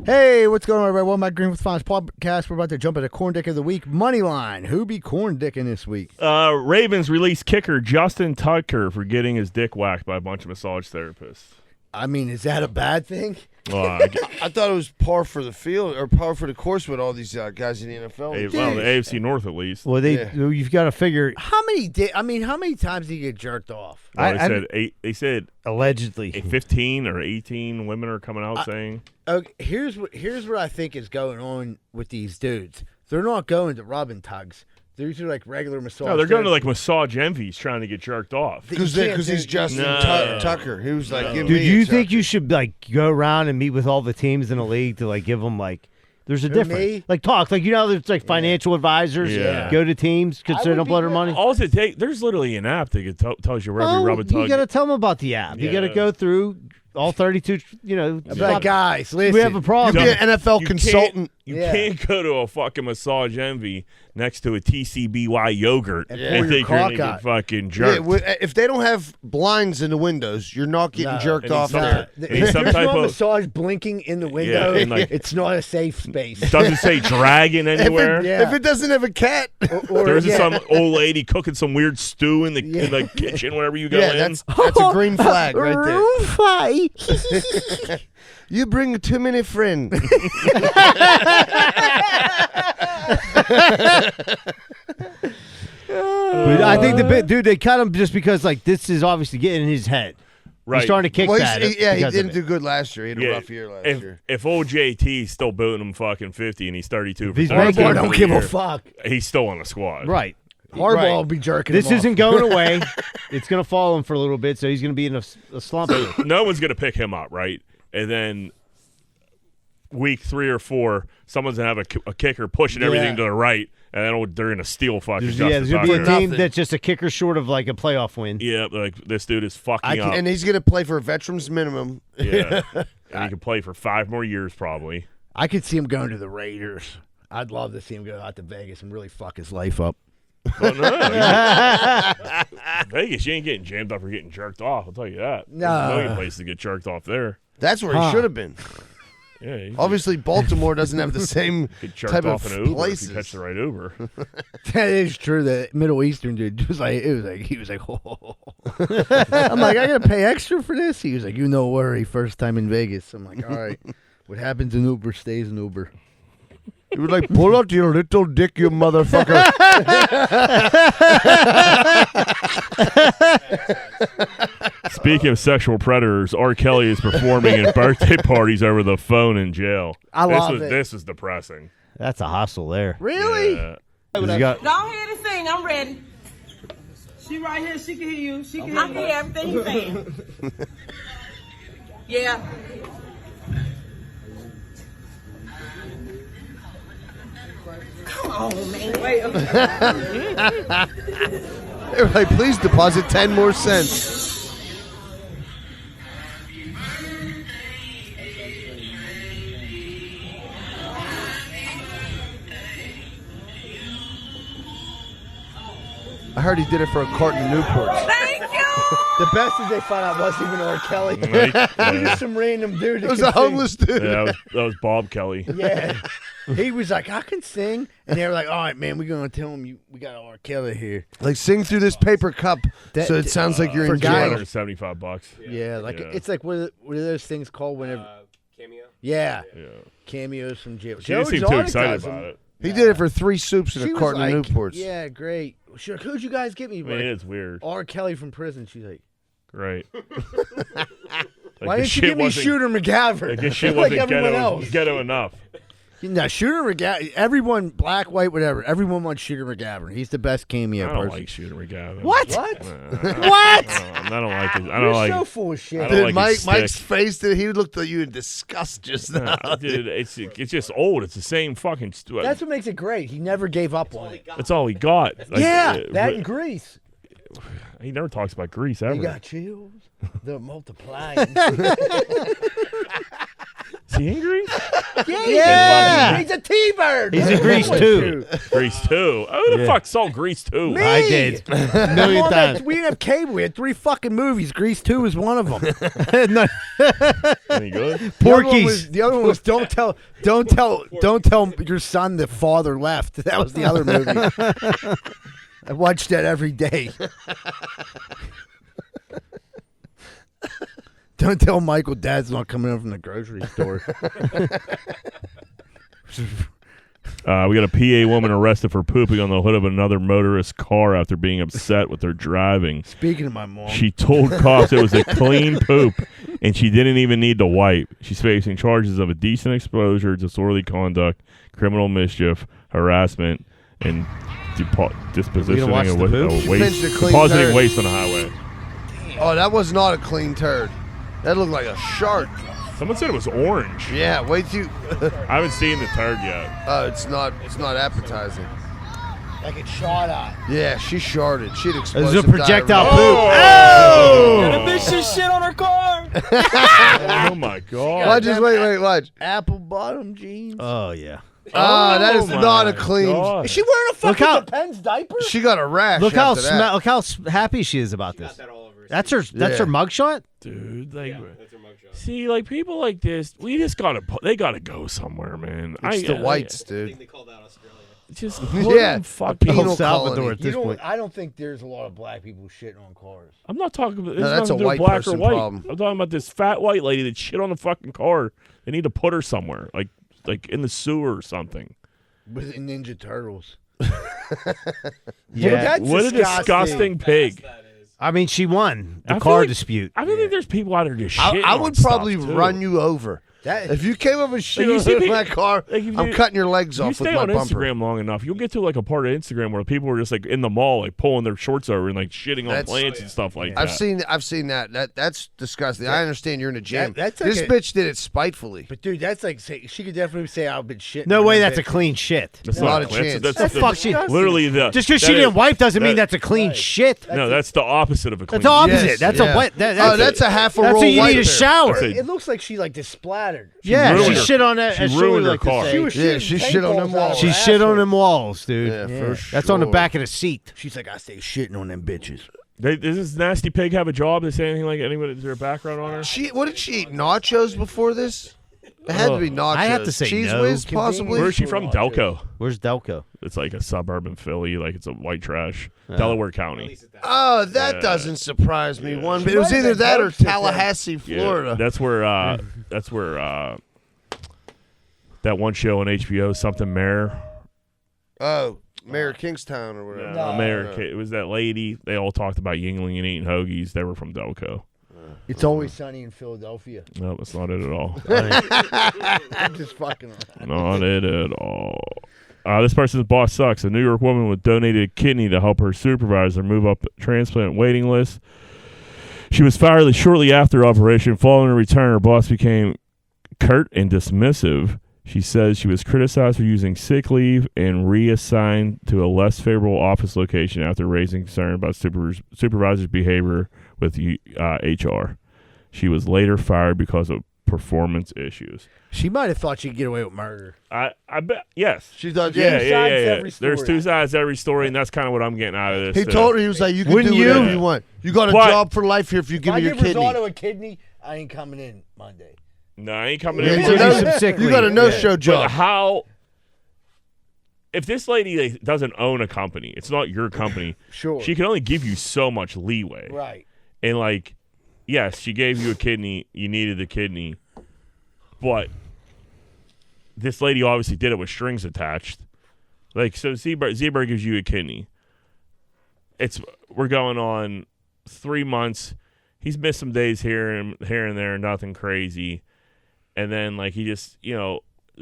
Hey, what's going on, everybody? Welcome back to Greenfield's Finest Podcast. We're about to jump into Corn Dick of the Week. Money line. Who be Corn Dicking this week? Ravens released kicker Justin Tucker for getting his dick whacked by a bunch of massage therapists. I mean, is that a bad thing? I thought it was par for the field or par for the course with all these guys in the NFL. Well, the AFC North at least. Well, you've got to figure how many times do you get jerked off? Well, they said allegedly 15 or 18 women are coming out saying. Okay, here's what I think is going on with these dudes. They're not going to rub and tugs. They're usually like regular massage. No, they're going to like massage envies trying to get jerked off. Because he's Justin Tucker. He was like, dude, do you think you should like go around and meet with all the teams in the league to like give them like there's a difference? Me? Like talk, like there's like financial advisors go to teams because they don't blow their money. All it takes, there's literally an app that tells you wherever you rub a tug. You got to tell them about the app. You got to go through all 32. But guys, listen, we have a problem. You'd be an NFL consultant. You can't go to a fucking massage envy next to a TCBY yogurt and think you're going to get fucking jerked. Yeah, if they don't have blinds in the windows, you're not getting jerked off there. If there's no massage blinking in the window, it's not a safe space. Doesn't say dragon anywhere. If it doesn't have a cat. There's some old lady cooking some weird stew in the kitchen whenever you go in. That's a green flag right there. Room 5. You bring a too-many friend. But I think they cut him just because like this is obviously getting in his head. Right. He's starting to kick that. He didn't do good last year. He had a rough year last year. If old JT's still booting him fucking 50 and he's 32 for Harbaugh don't give a fuck. He's still on the squad. Right. Harbaugh will be jerking This him isn't off. going away. It's going to follow him for a little bit, so he's going to be in a slump. No one's going to pick him up, right? And then week 3 or 4, someone's going to have a kicker pushing everything to the right, and then they're going to steal fucking Justin there's going to be a Tucker. team that's just a kicker short of like a playoff win. Yeah, like this dude is fucking up. And he's going to play for a veterans minimum. Yeah. And he can play for 5 more years probably. I could see him going to the Raiders. I'd love to see him go out to Vegas and really fuck his life up. Well, no. Vegas, you ain't getting jammed up or getting jerked off. I'll tell you that. No. There's a million places to get jerked off there. That's where he should have been. Yeah. Obviously, Baltimore doesn't have the same type of an Uber places. if you catch the right Uber. That is true. The Middle Eastern dude was like, he was like, oh. I'm like, I gotta pay extra for this. He was like, no worry, first time in Vegas. I'm like, all right, what happens in Uber stays in Uber. He was like, pull out your little dick, you motherfucker. Speaking of sexual predators, R. Kelly is performing at birthday parties over the phone in jail. This is depressing. That's a hustle there. Really? Yeah. Go ahead and sing. I'm ready. She right here. She can hear you. I can hear everything you're saying. Yeah. Come on, man. Wait. Everybody, please deposit 10 more cents. I heard he did it for a carton of Newports. Thank you. The best is they found out it wasn't even R. Kelly. He was some random dude. It was a homeless dude. Yeah, that was Bob Kelly. Yeah. He was like, I can sing. And they were like, all right, man, we're going to tell him we got R. Kelly here. Like, sing through this paper cup so it sounds like you're in jail. $275. Yeah, it's like, what are those things called whenever? Cameo? Yeah. Cameos from jail. She didn't seem too excited about it. He did it for 3 soups and She a was carton like, of Newports. Yeah, great. Sure, who'd you guys get me? I mean, it's weird. R. Kelly from prison. She's like, right. Why didn't you give me Shooter McGavin? I guess she like wasn't everyone else. ghetto enough. No, Shooter McGavin. Everyone, black, white, whatever. Everyone wants Shooter McGavin. He's the best cameo I don't person. like Shooter McGavin. What? What? What? I don't like it. I You're don't like so full of shit. I don't like his Mike's stick. face, he looked at you in disgust just now. Dude, it's just old. It's the same fucking. That's what makes it great. He never gave up on it. That's all he got. Like, Yeah, that and Grease. He never talks about Grease ever. You got chills. They're multiplying. Is he in Grease? Yeah. He's a T-bird. He's in Grease too. Grease 2. Who the fuck saw Grease 2? Me. I did. A million times. We didn't have cable. We had 3 fucking movies. Grease 2 was one of them. No. Any good? Porky's. The other one was don't tell your son the father left. That was the other movie. I watched that every day. Don't tell Michael Dad's not coming in from the grocery store. We got a PA woman arrested for pooping on the hood of another motorist's car after being upset with their driving. Speaking of my mom. She told cops it was a clean poop, and she didn't even need to wipe. She's facing charges of indecent exposure, disorderly conduct, criminal mischief, harassment, and dispositioning watch of the poop? waste, She pinched a clean depositing turd. waste on the highway. Oh, that was not a clean turd. That looked like a shark. Someone said it was orange. Yeah, wait till. I haven't seen the turd yet. It's not appetizing. Like it shot at. Yeah, she sharded. She had This explosive is a projectile diarrhea. poop. Oh! And a bitch just shit on her car. Oh my god! Watch this. Wait, watch. Apple bottom jeans. Oh yeah. Oh, that is my not a clean. God. Is she wearing a fucking how- Depends diaper? She got a rash. Look how after that. look how happy she is about this. That's her. That's her mugshot. Dude, like, see, like people like this, we just they gotta go somewhere, man. It's the whites, dude. They called out Australia. Just Yeah, fucking. a penal El Salvador colony. at this point. I don't think there's a lot of black people shitting on cars. I'm not talking about. No, that's nothing a to do with white black person or white. problem. I'm talking about this fat white lady that shit on the fucking car. They need to put her somewhere, like in the sewer or something. With Ninja Turtles. Yeah. That's What a disgusting pig. I mean, she won the I feel car like- dispute. I feel like there's people out there just shitting I on would stuff, probably too. run you over. If you came up and shit you see on people- my car, like, if I'm you- cutting your legs You off stay with my on bumper. Instagram long enough, you'll get to like a part of Instagram where people are just like in the mall, like pulling their shorts over and like shitting on That's- plants and stuff like I've that. seen that. That's disgusting. I understand you're in a gym. that's like this a- bitch did it spitefully. But dude, that's like she could definitely say I've been shitting. No on way. them That's a bitches. clean shit. That's Not not a chance. That's Fuck, she- literally the. Just because that she didn't is- wipe doesn't mean that- that's a clean shit. No, that's the opposite of a clean. That's the opposite. Yes, that's yeah. a wet. That's a half a That's roll a you wipe need a there. shower. That's a- It looks like she like just splattered. Yeah, ruined she her- shit on that. she as ruined would her like to car. say. She was Yeah, shitting she shit on them paintballs out walls. of She her shit on asshole. them walls, dude. Yeah, for sure. That's on the back of the seat. She's like, I stay shitting on them bitches. Does this nasty pig have a job? Does anything like anybody? Is there a background on her? What did she eat? Nachos before this? It had to be nachos. I have to say Cheese no. whiz, possibly. Where is she from? Delco. Where's Delco? It's like a suburb in Philly. Like it's a white trash. Delaware County. Oh, that Yeah. doesn't surprise me one bit. She It was might have either been that or Delco, Tallahassee, Yeah, Florida. that's where that one show on HBO, something Mayor. Oh, Mayor Kingstown or whatever. No, Mayor. It was that lady. They all talked about Yingling and eating hoagies. They were from Delco. It's always sunny in Philadelphia. No, that's not it at all. I'm just fucking around. Not it at all. This person's boss sucks. A New York woman was donated a kidney to help her supervisor move up the transplant waiting list. She was fired shortly after operation. Following her return, her boss became curt and dismissive. She says she was criticized for using sick leave and reassigned to a less favorable office location after raising concern about supervisor's behavior with HR. She was later fired because of performance issues. She might have thought she could get away with murder. I bet, yes. She thought, Yeah. Two sides to every story. There's two sides to every story, and that's kind of what I'm getting out of this. He told her, he was like, you can Wouldn't do whatever you? you want. You got a But- job for life here if you If give I me your give kidney. Risotto a kidney, I ain't coming in Monday. No, I ain't coming Yeah, in. you Give Monday. me some sick you got a leave. no-show But job. how? If this lady doesn't own a company, it's not your company. Sure. She can only give you so much leeway. Right. And like, yes, she gave you a kidney. You needed the kidney, but this lady obviously did it with strings attached. Like, so Zebra gives you a kidney. We're going on 3 months. He's missed some days here and there, nothing crazy. And then like he just,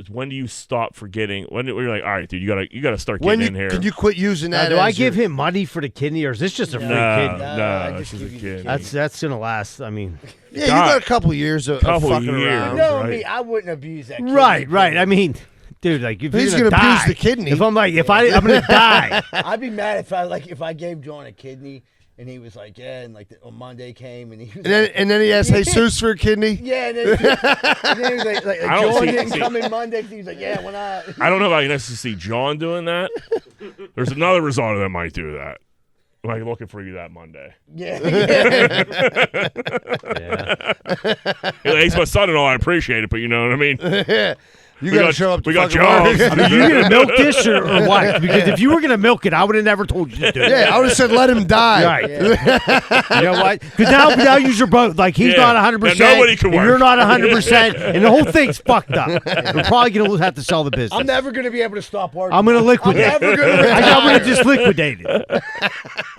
when do you stop forgetting? When you're like, all right, dude, you gotta start getting in here. Can you quit using that? Do I give him money for the kidney, or is this just a free kidney? No, it's just a kidney. That's gonna last. I mean, yeah, you got a couple years of fucking around. No, me, I wouldn't abuse that kidney. Right. I mean, dude, like if he's gonna abuse the kidney. If I'm like, I'm gonna die. I'd be mad if I gave John a kidney. And he was like, yeah, and like on Monday came, and he was and then he asked Jesus for a kidney. Yeah, and then he was like John didn't come in Monday. He was like, yeah, when I don't know if I can necessarily see John doing that. There's another result that might do that. Like looking for you that Monday. Yeah. He's my son-in-law. I appreciate it, but you know what I mean. You got to show up to got fucking jobs. work. I mean, you gonna milk this or what? Because if you were gonna milk it, I would have never told you to do it. Yeah, I would have said let him die. Right. You know what? Because now use your boat. Like he's not 100%. Nobody can work. You're not 100%, and the whole thing's fucked up. We're probably gonna have to sell the business. I'm never gonna be able to stop working. I'm gonna liquidate. I'm never gonna retire. I'm gonna just liquidate it.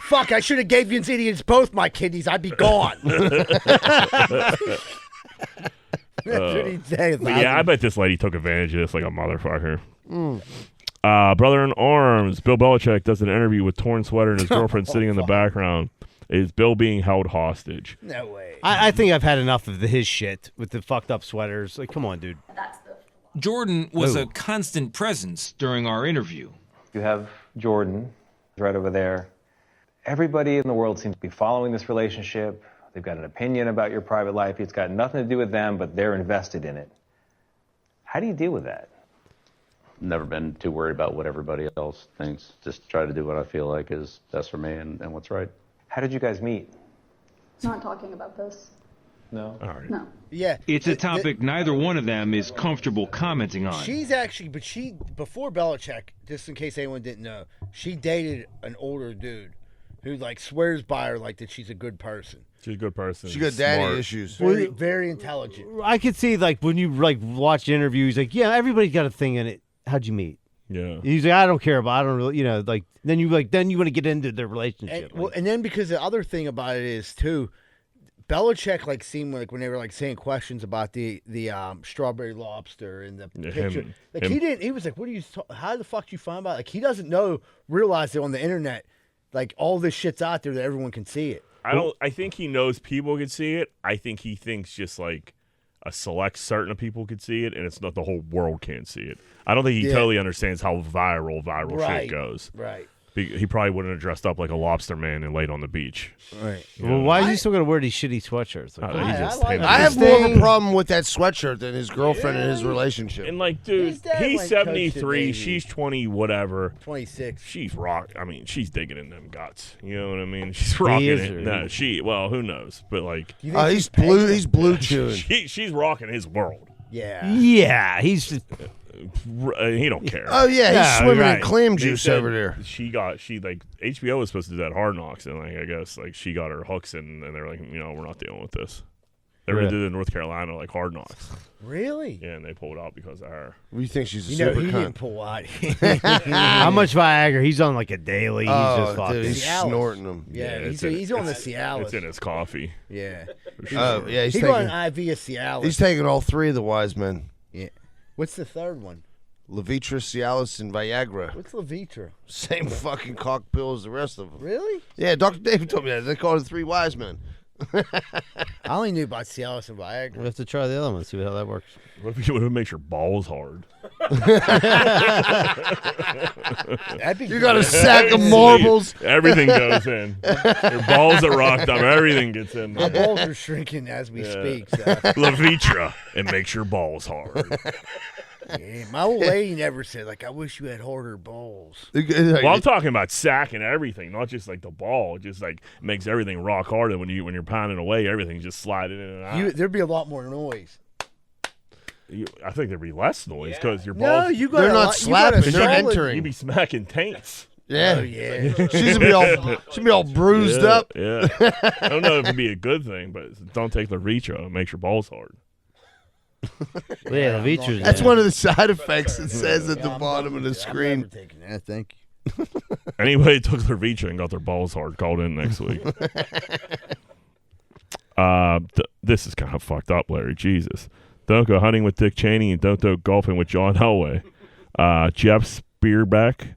Fuck! I should have gave you idiots both my kidneys. I'd be gone. That's what he'd say. Yeah, I bet this lady took advantage of this like a motherfucker. Brother in arms, Bill Belichick does an interview with torn sweater and his girlfriend sitting in the background. Is Bill being held hostage? No way. I think I've had enough of his shit with the fucked up sweaters. Like, come on, dude. Jordan was a constant presence during our interview. You have Jordan right over there. Everybody in the world seems to be following this relationship. They've got an opinion about your private life. It's got nothing to do with them, but they're invested in it. How do you deal with that? Never been too worried about what everybody else thinks. Just try to do what I feel like is best for me and what's right. How did you guys meet? Not talking about this. No? All right. No. Yeah. It's a topic neither one of them is comfortable commenting on. She's actually, before Belichick, just in case anyone didn't know, she dated an older dude who like swears by her like that she's a good person. She's a good person. She got daddy issues. Very, very intelligent. I could see like when you like watch interviews, like everybody's got a thing in it. How'd you meet? Yeah. He's like, I don't care about. I don't really, like. Then you want to get into their relationship. And then because the other thing about it is too, Belichick like seemed like when they were like saying questions about the strawberry lobster and the picture, he was like, what are you? How the fuck do you find out? Like he doesn't realize that on the internet, like all this shit's out there that everyone can see it. I think he knows people could see it. I think he thinks just like a select certain people could see it, and it's not the whole world can't see it. I don't think he totally understands how viral shit goes. Right. He probably wouldn't have dressed up like a lobster man and laid on the beach. Right. Well, why is he still going to wear these shitty sweatshirts? Like, I have more of a problem with that sweatshirt than his girlfriend and his relationship. And like, dude, he's 73, she's 20, whatever. 26. She's she's digging in them guts. You know what I mean? She's rocking it. No, who knows? But like, he's blue chewing. She's rocking his world. Yeah. Yeah, he's. He don't care. Oh yeah, he's swimming in clam juice over there. HBO was supposed to do that Hard Knocks, and like I guess like she got her hooks in, and they're like, we're not dealing with this. They were gonna do the North Carolina like Hard Knocks. Really? Yeah, and they pulled out because of her. You think she's a super he cunt? didn't pull out. How much Viagra? He's on like a daily. He's just fucking. Dude, he's snorting them. Yeah, he's on the Cialis. It's in his coffee. Yeah. Oh yeah, he's taking an IV of Cialis. He's taking all three of the wise men. Yeah. What's the third one? Levitra, Cialis, and Viagra. What's Levitra? Same fucking cock pill as the rest of them. Really? Yeah, Dr. David told me that. They call it the three wise men. I only knew about Cialis and Viagra. We have to try the other one, see how that works. What if it makes your balls hard? You got a sack of marbles. Everything goes in. Your balls are rocked up. Everything gets in there. My balls are shrinking as we speak. So. Levitra. It makes your balls hard. Yeah, my old lady never said, like, I wish you had harder balls. Well, I'm talking about sack and everything, not just like the ball. It just like makes everything rock hard, and when you're pounding away, everything's just sliding in and out. There'd be a lot more noise. I think there'd be less noise because your balls. No, they're not slapping; they're entering. You'd be smacking taints. Yeah, oh, yeah. She's be all bruised up. Yeah, I don't know if it'd be a good thing, but don't take Levitra. It makes your balls hard. Yeah, Levitra's. That's one of the side effects it says at the bottom of the screen. I'm never taking that. Thank you. Anybody took Levitra and got their balls hard, called in next week. This is kind of fucked up, Larry. Jesus. Don't go hunting with Dick Cheney and don't go golfing with John Elway. Jeff Spearbeck,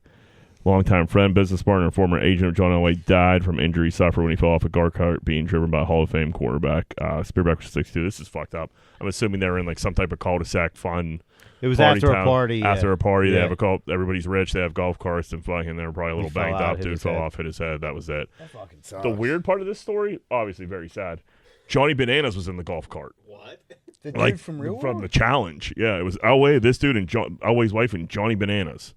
longtime friend, business partner, and former agent of John Elway, died from injury suffered when he fell off a go-kart being driven by a Hall of Fame quarterback. Spearbeck was 62. This is fucked up. I'm assuming they were in like some type of cul-de-sac fun. It was party after town. a party. After a party, Yeah. they have a golf. Everybody's rich. They have golf carts and fucking. They were probably a little fell banged out, up. hit Dude his fell head. off, hit his head. That was it. That fucking sucks. The weird part of this story, obviously very sad. Johnny Bananas was in the golf cart. What? The dude Like from Real from World? the challenge. Yeah, it was Elway, this dude, and Elway's wife and Johnny Bananas.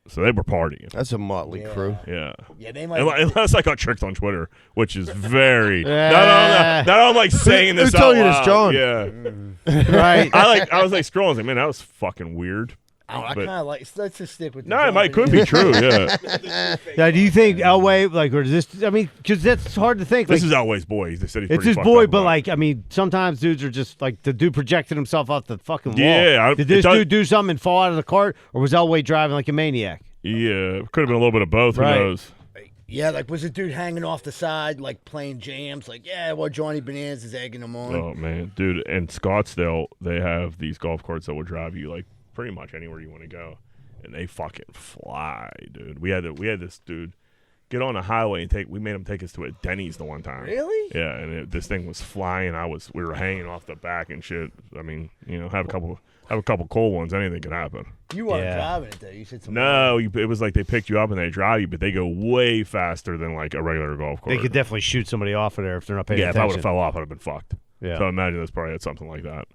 So they were partying. That's a motley crew. Yeah. Yeah, they might. Unless I got tricked on Twitter, which is very. Not I'm like saying this Who told out you this, loud. John? Yeah. Right. I was like scrolling. I was like, man, that was fucking weird. Oh, I But- kind of like. Let's just stick with. No, it might could be true. Yeah. Now, do you think Elway, like, or is this? I mean, because that's hard to think. This like, is Elway's boy. They said he's it's pretty his fucked boy, up but about it. like, I mean, sometimes dudes are just like the dude projected himself off the fucking wall. Yeah, Did this it does- dude do something and fall out of the cart, or was Elway driving like a maniac? Yeah, could have been a little bit of both. Right. Who knows? Yeah, like was the dude hanging off the side, like playing jams? Like, yeah, well, Johnny Bananas is egging him on. Oh man, dude! In Scottsdale, they have these golf carts that will drive you like pretty much anywhere you want to go, and they fucking fly, dude. We had this dude get on a highway and we made him take us to a Denny's the one time. Really? Yeah, and this thing was flying. We were hanging off the back and shit. I mean, have a couple cold ones. Anything could happen. You weren't driving it though. You said something. No, it was like they picked you up and they drive you, but they go way faster than like a regular golf cart. They could definitely shoot somebody off of there if they're not paying Yeah, if I attention. would have fell off, I'd have been fucked. Yeah. So I imagine that's probably had something like that.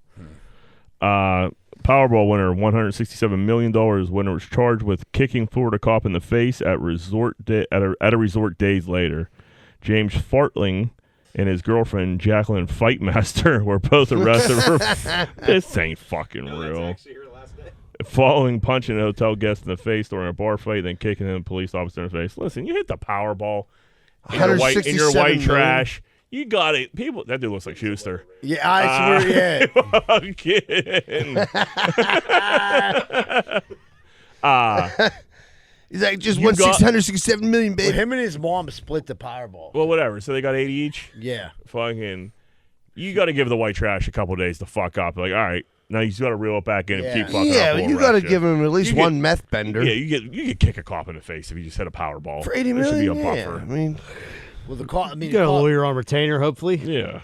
Powerball winner, $167 million winner, was charged with kicking Florida cop in the face at a resort days later. James Fartling and his girlfriend Jacqueline Fightmaster were both arrested for this ain't fucking real. Following punching a hotel guest in the face during a bar fight, then kicking a police officer in the face. Listen, you hit the Powerball in your white 167 million. trash. You got it. People, that dude looks like Schuster. Yeah, I swear, yeah. I'm kidding. He's like, just You won got- 667 million, Well, baby. him and his mom split the Powerball. Well, whatever. So they got 80 each. Yeah. Fucking, you got to give the white trash a couple days to fuck up. Like, all right, now you got to reel it back in and keep fucking up. Yeah, We'll but you arrest got to give him at least You one get- meth bender. Yeah, you get kick a cop in the face if you just hit a Powerball. For 80 there should be a million, yeah. buffer. I mean, Well, the call. I mean, You got a the call- lawyer on retainer, hopefully. Yeah.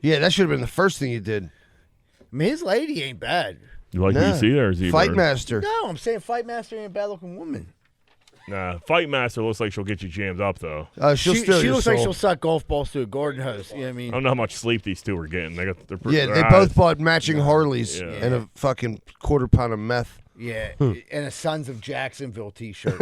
yeah, that should have been the first thing you did. I mean, his lady ain't bad. You like what you see there, Z-Bird? Fight Master. No, I'm saying Fight Master ain't a bad looking woman. Nah, Fight Master looks like she'll get you jammed up, though. She'll She steal your looks like soul. she'll suck golf balls through a garden hose. You know what I mean? I don't know how much sleep these two are getting. They're Yeah, their they eyes- both bought matching Harleys Yeah. and a fucking quarter pound of meth. Yeah, and a Sons of Jacksonville T-shirt.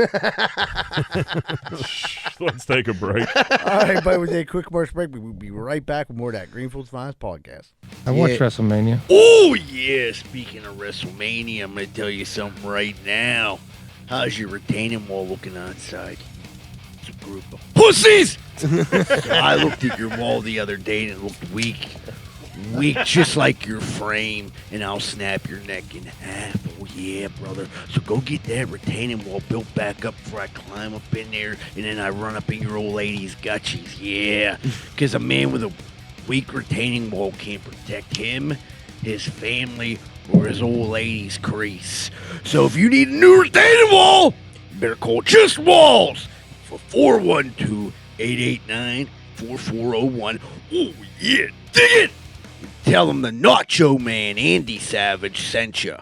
Let's take a break. All right, but we'll take a quick commercial break. We'll be right back with more of that Greenfield's Finest podcast. I watched WrestleMania. Oh, yeah. Speaking of WrestleMania, I'm going to tell you something right now. How's your retaining wall looking outside? It's a group of pussies! I looked at your wall the other day and it looked weak. Weak, just like your frame, and I'll snap your neck in half. Oh, yeah, brother. So go get that retaining wall built back up before I climb up in there, and then I run up in your old lady's gutchies. Yeah, because a man with a weak retaining wall can't protect him, his family, or his old lady's crease. So if you need a new retaining wall, you better call Just Walls for 412-889-4401. Oh, yeah, dig it! Tell them the Nacho Man, Andy Savage, sent you.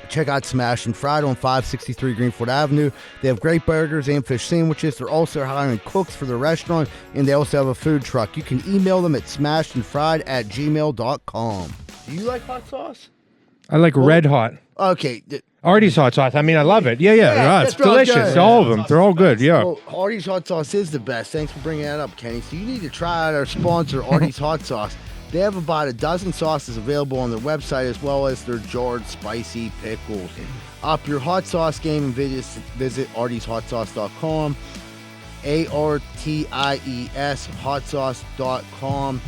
Check out Smash and Fried on 563 Greenfield Avenue. They have great burgers and fish sandwiches. They're also hiring cooks for their restaurant, and they also have a food truck. You can email them at smashedandfried@gmail.com. Do you like hot sauce? I like Red Hot. Okay. Artie's hot sauce. I mean, I love it. Yeah, it's that's what I'm delicious. saying. All of them. They're all good. Yeah. Well, Artie's hot sauce is the best. Thanks for bringing that up, Kenny. So you need to try out our sponsor, Artie's hot sauce. They have about a dozen sauces available on their website, as well as their jarred spicy pickles. Up your hot sauce game and visit artieshotsauce.com, ARTIES hotsauce.com,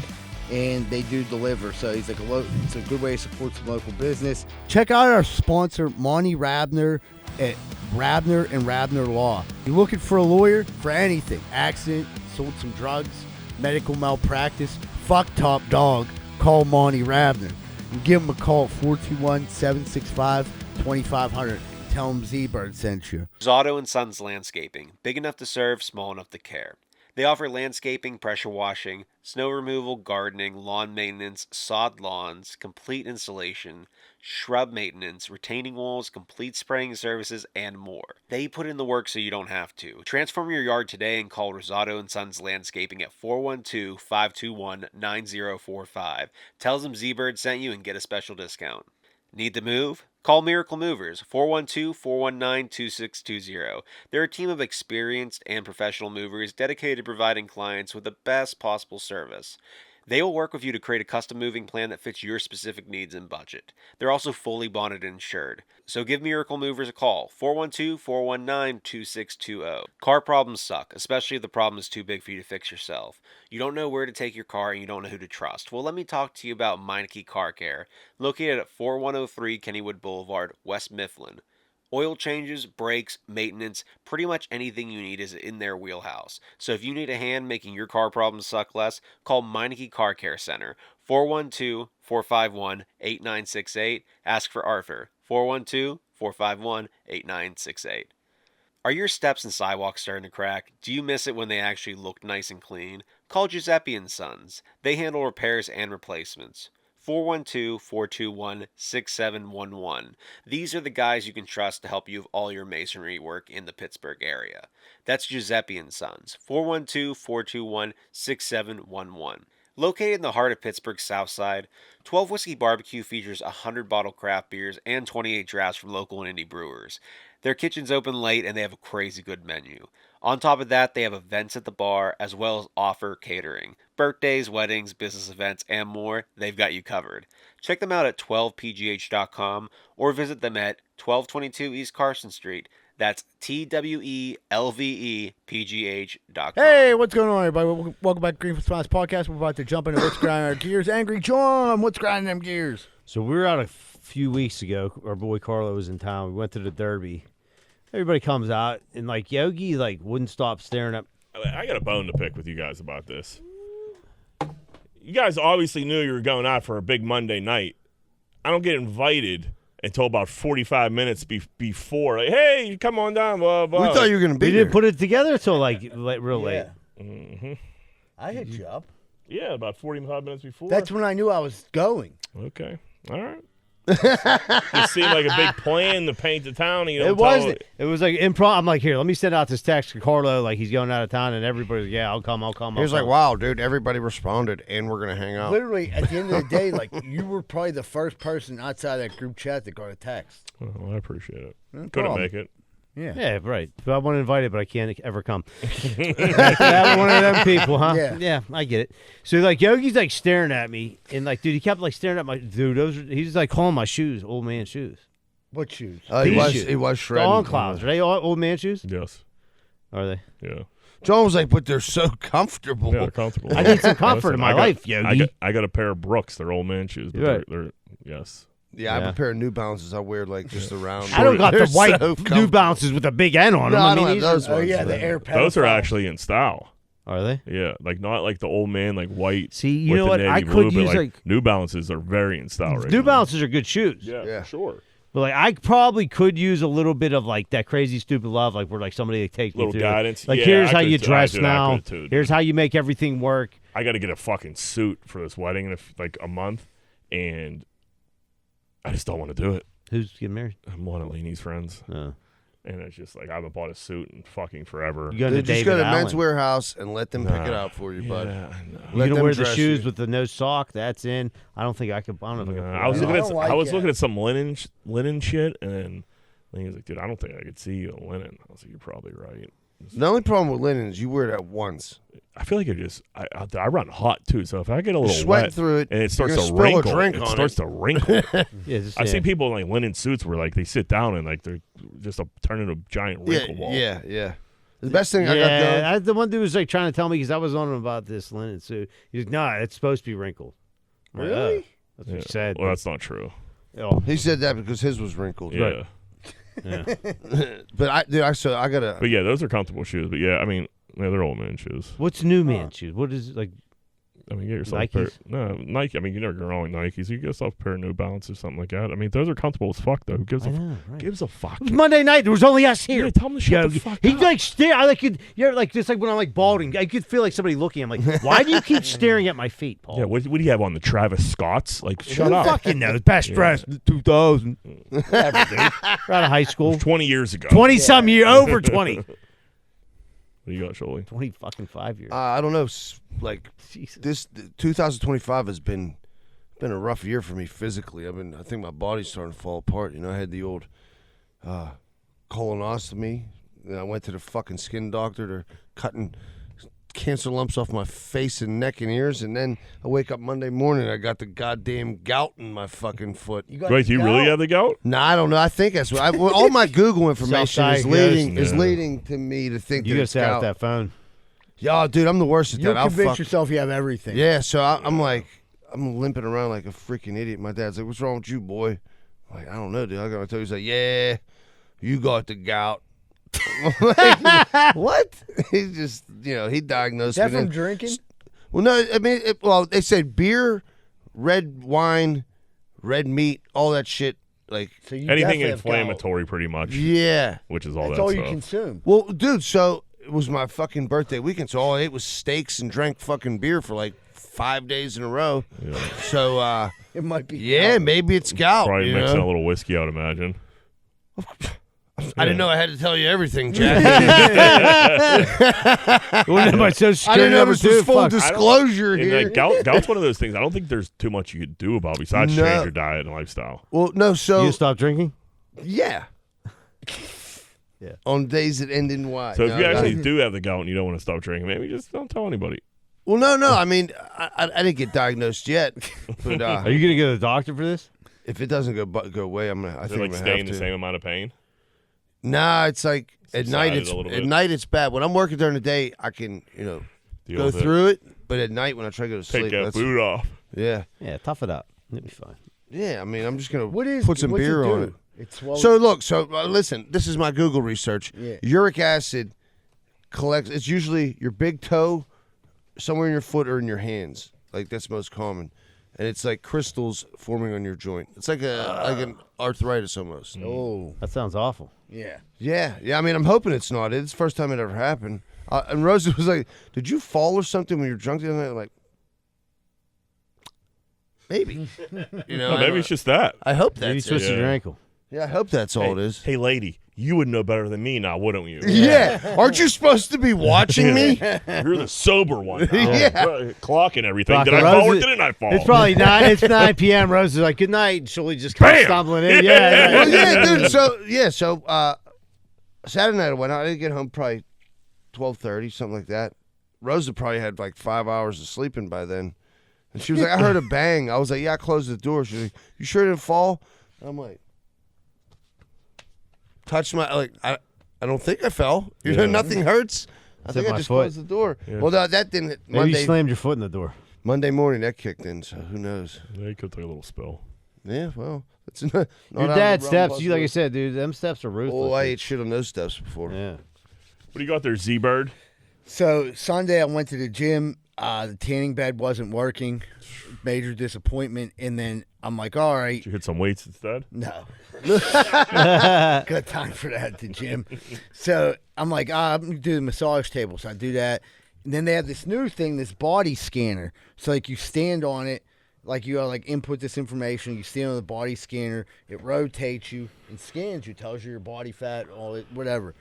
and they do deliver. So he's like it's a good way to support some local business. Check out our sponsor, Monty Rabner at Rabner and Rabner Law. You're looking for a lawyer for anything: accident, sold some drugs, medical malpractice, fuck top dog, call Monty Rabner. And give them a call at 421-765-2500. Tell them Z-Bird sent you. Capazudos & Sons Landscaping. Big enough to serve, small enough to care. They offer landscaping, pressure washing, snow removal, gardening, lawn maintenance, sod lawns, complete installation, shrub maintenance, retaining walls, complete spraying services, and more. They put in the work so you don't have to. Transform your yard today and call Capazudos & Sons Landscaping at 412-521-9045. Tell them Z-Bird sent you and get a special discount. Need to move? Call Miracle Movers, 412-419-2620. They're a team of experienced and professional movers dedicated to providing clients with the best possible service. They will work with you to create a custom moving plan that fits your specific needs and budget. They're also fully bonded and insured. So give Miracle Movers a call, 412-419-2620. Car problems suck, especially if the problem is too big for you to fix yourself. You don't know where to take your car and you don't know who to trust. Well, let me talk to you about Meineke Car Care, located at 4103 Kennywood Boulevard, West Mifflin. Oil changes, brakes, maintenance, pretty much anything you need is in their wheelhouse. So if you need a hand making your car problems suck less, call Meineke Car Care Center, 412-451-8968. Ask for Arthur, 412-451-8968. Are your steps and sidewalks starting to crack? Do you miss it when they actually look nice and clean? Call Giuseppe & Sons. They handle repairs and replacements. 412-421-6711. These are the guys you can trust to help you with all your masonry work in the Pittsburgh area. That's Giuseppe & Sons, 412-421-6711. Located in the heart of Pittsburgh's South Side, 12 Whiskey Barbecue features 100 bottled craft beers and 28 drafts from local and indie brewers. Their kitchen's open late and they have a crazy good menu. On top of that, they have events at the bar as well as offer catering. Birthdays, weddings, business events, and more, they've got you covered. Check them out at 12pgh.com or visit them at 1222 East Carson Street. That's TWELVEPGH.com. Hey, what's going on, everybody? Welcome back to Greenfield Finance Podcast. We're about to jump into What's Grinding Our Gears. Angry John, what's grinding them gears? So we were out a few weeks ago. Our boy Carlo was in town. We went to the Derby. Everybody comes out, and, like, Yogi, like, wouldn't stop staring at. I got a bone to pick with you guys about this. You guys obviously knew you were going out for a big Monday night. I don't get invited until about 45 minutes before. Like, hey, come on down, blah, blah. We thought you were going to be We there. didn't put it together until, like real late. Mm-hmm. I hit you up. Yeah, about 45 minutes before. That's when I knew I was going. Okay. All right. It seemed like a big plan to paint the town. And you don't It was. It was like improv. I'm like, here, let me send out this text to Carlo, like he's going out of town, and everybody's like, yeah, I'll come. He was like, wow, dude, everybody responded, and we're going to hang out. Literally, at the end of the day, like, you were probably the first person outside that group chat that got a text. Well, I appreciate it. No Couldn't problem. make it. Yeah, right. I want to invite it, but I can't ever come. I'm one of them people, huh? Yeah. I get it. So, like, Yogi's, like, staring at me, and, like, dude, he kept, like, staring at my, dude, he's, like, calling my shoes old man shoes. What shoes? He was The shredding. On Clouds. Are they all old man shoes? Yes. Are they? Yeah. John was like, but they're so comfortable. Yeah, they're comfortable. I need some comfort in my life, Yogi. I got a pair of Brooks. They're old man shoes. But Right. they're yes. Yeah, I have a pair of New Balances I wear, like, just around. I don't got They're the white so New comfortable. Balances with a big N on them. No, I don't have these those are- ones. yeah, the Air Those are Pedophile. actually in style. Are they? Yeah, like not like the old man, like white. See, you with know the what? navy I blue, could but use, like- New Balances are very in style right New now. Balances are good shoes. Yeah, sure. But, like, I probably could use a little bit of, like, that crazy, stupid love, like, where, like, somebody like, takes me Little through. guidance. Like, Yeah, here's I how could you do- I dress could now. too, dude. Here's how you make everything work. I got to get a fucking suit for this wedding in like a month, and I just don't want to do it. Who's getting married? I'm one of Laney's friends. Oh. And it's just like I haven't bought a suit in fucking forever. You go Dude, to just go David to Men's Allen. Warehouse and let them pick it Nah. out for you, bud. Yeah, I know. Let You're gonna them wear the dress shoes you. with the no sock. That's in. I don't think I could. I don't know if I could. I was I looking at don't like I was it. looking at some linen shit, and then he was like, "Dude, I don't think I could see you in linen." I was like, "You're probably right." The only problem with linen is you wear it at once. I feel like I run hot too, so if I get a little Sweat wet through it, and it starts you're to gonna spill a wrinkle, drink it on starts it. to wrinkle. Yeah, I've seen people in like linen suits where like they sit down and like they're just turn into a giant wrinkle ball. Yeah. The best thing I got Yeah, done. the one dude was like trying to tell me because I was on him about this linen suit. He's like, "Nah, it's supposed to be wrinkled." I'm like, Really? "Oh." That's what he said. Well, that's not true. Oh. He said that because his was wrinkled. Yeah. Right. Yeah. But I gotta. But yeah, those are comfortable shoes. But yeah, I mean, yeah, they're old man shoes. What's new man shoes? What is it, like? I mean, get yourself a pair. Nikes? No, Nike. I mean, you're never going Nikes. You get yourself a pair of New Balance or something like that. I mean, those are comfortable as fuck, though. Who gives gives a fuck? It was Monday night. There was only us here. Yeah, tell him to shut the fuck He up. like stare. I like it. You're like just like when I'm like balding. I could feel like somebody looking. I'm like, why do you keep staring at my feet, Paul? Yeah, what do you have on the Travis Scotts? Like, shut Who up. fucking knows? Best dressed 2000. Whatever, dude. We're out of high school. 20 years ago. 20-some year, over 20. What do you got, Shirley? 20 fucking 5 years. I don't know. Like this, 2025 has been a rough year for me physically. I think my body's starting to fall apart. You know, I had the old colonoscopy. Then I went to the fucking skin doctor. They're cutting cancer lumps off my face and neck and ears, and then I wake up Monday morning. I got the goddamn gout in my fucking foot. Wait, you really have the gout? No, I don't know. I think that's what. All my Google information is Self-diagnosed. leading to me to think You that gotta it's set out gout. that phone. Yeah, dude, I'm the worst at You'll that. I'll convince fuck. yourself you have everything. Yeah, so I'm limping around like a freaking idiot. My dad's like, "What's wrong with you, boy?" I'm like, I don't know, dude. I gotta tell you. He's like, "Yeah, you got the gout." I'm like, what? He just, he diagnosed Is that me. from then. drinking? Well, no, I mean, they said beer, red wine, red meat, all that shit. Like So you Anything definitely have gout. inflammatory, pretty much. Yeah. Which is all That's that all stuff. you consume. Well, dude, so it was my fucking birthday weekend, so all I ate was steaks and drank fucking beer for like 5 days in a row. Yeah. So, It might be. yeah, gout. maybe it's gout. Probably you mixing know? a little whiskey, I would imagine. I didn't know I had to tell you everything, Jack. Wouldn't have so I didn't know this was full Fuck. disclosure And, here. like, gout's one of those things. I don't think there's too much you could do about besides No. change your diet and lifestyle. Well, no, so You stop drinking? yeah. Yeah. On days that end in Y. So if No, you no. actually do have the gout and you don't want to stop drinking, maybe just don't tell anybody. Well, no. I mean, I didn't get diagnosed yet, but Are you gonna go to the doctor for this? if it doesn't go away, I Is think it I'm like gonna staying have the to. same amount of pain? Nah, it's like at night. Subsided It's a little at bit. night. It's bad. When I'm working during the day, I can Deal go with it. through it. But at night, when I try to go to Take sleep, that that's, boot off. yeah, Yeah, tough it up. It'll be fine. yeah. I mean, I'm just gonna What put some what's beer do? on it. It's swollen. So look, listen. This is my Google research. Yeah. Uric acid collects. It's usually your big toe, somewhere in your foot or in your hands. Like that's most common, and it's like crystals forming on your joint. It's like an arthritis almost. Oh, That sounds awful. yeah. Yeah. I mean, I'm hoping it's not. It's the first time it ever happened. And Rosie was like, "Did you fall or something when you were drunk the other night?" I'm like, maybe. No, maybe it's just that. I hope Maybe you that's it. twisted your ankle. Yeah, I hope that's all it is. Hey, lady, you would know better than me now, wouldn't you? Yeah. Aren't you supposed to be watching me? You're the sober one. Now. Yeah. Clock and everything. Rock Did and I fall or Rose- didn't I fall? It's probably 9. It's 9 p.m. Rose is like, good night. And she'll just come Bam! stumbling in. Yeah. Well, yeah, dude. So Saturday night I went out. I didn't get home probably 12:30, something like that. Rosa probably had like 5 hours of sleeping by then, and she was like, "I heard a bang." I was like, "Yeah, I closed the door." She's like, "You sure it didn't fall?" I'm like, touched my I don't think I fell. You know, Yeah. nothing hurts. I Except think I my just foot. closed the door. Yeah. Well, that didn't. Maybe Monday, you slammed your foot in the door. Monday morning that kicked in. So who knows? Yeah, you could take a little spill. Yeah, well, it's not Your out of dad the realm steps. of You like I possibility. said, dude. Them steps are ruthless. Oh, I dude. ate shit on those steps before. Yeah. What do you got there, Z-Bird? So Sunday I went to the gym. The tanning bed wasn't working. Major disappointment. And then I'm like, all right. Did you hit some weights instead? No. Got time for that at the gym. So I'm like, I'm going to do the massage table. So I do that. And then they have this new thing, this body scanner. So like you stand on it, like you like input this information. You stand on the body scanner. It rotates you and scans you, tells you your body fat, all it, whatever.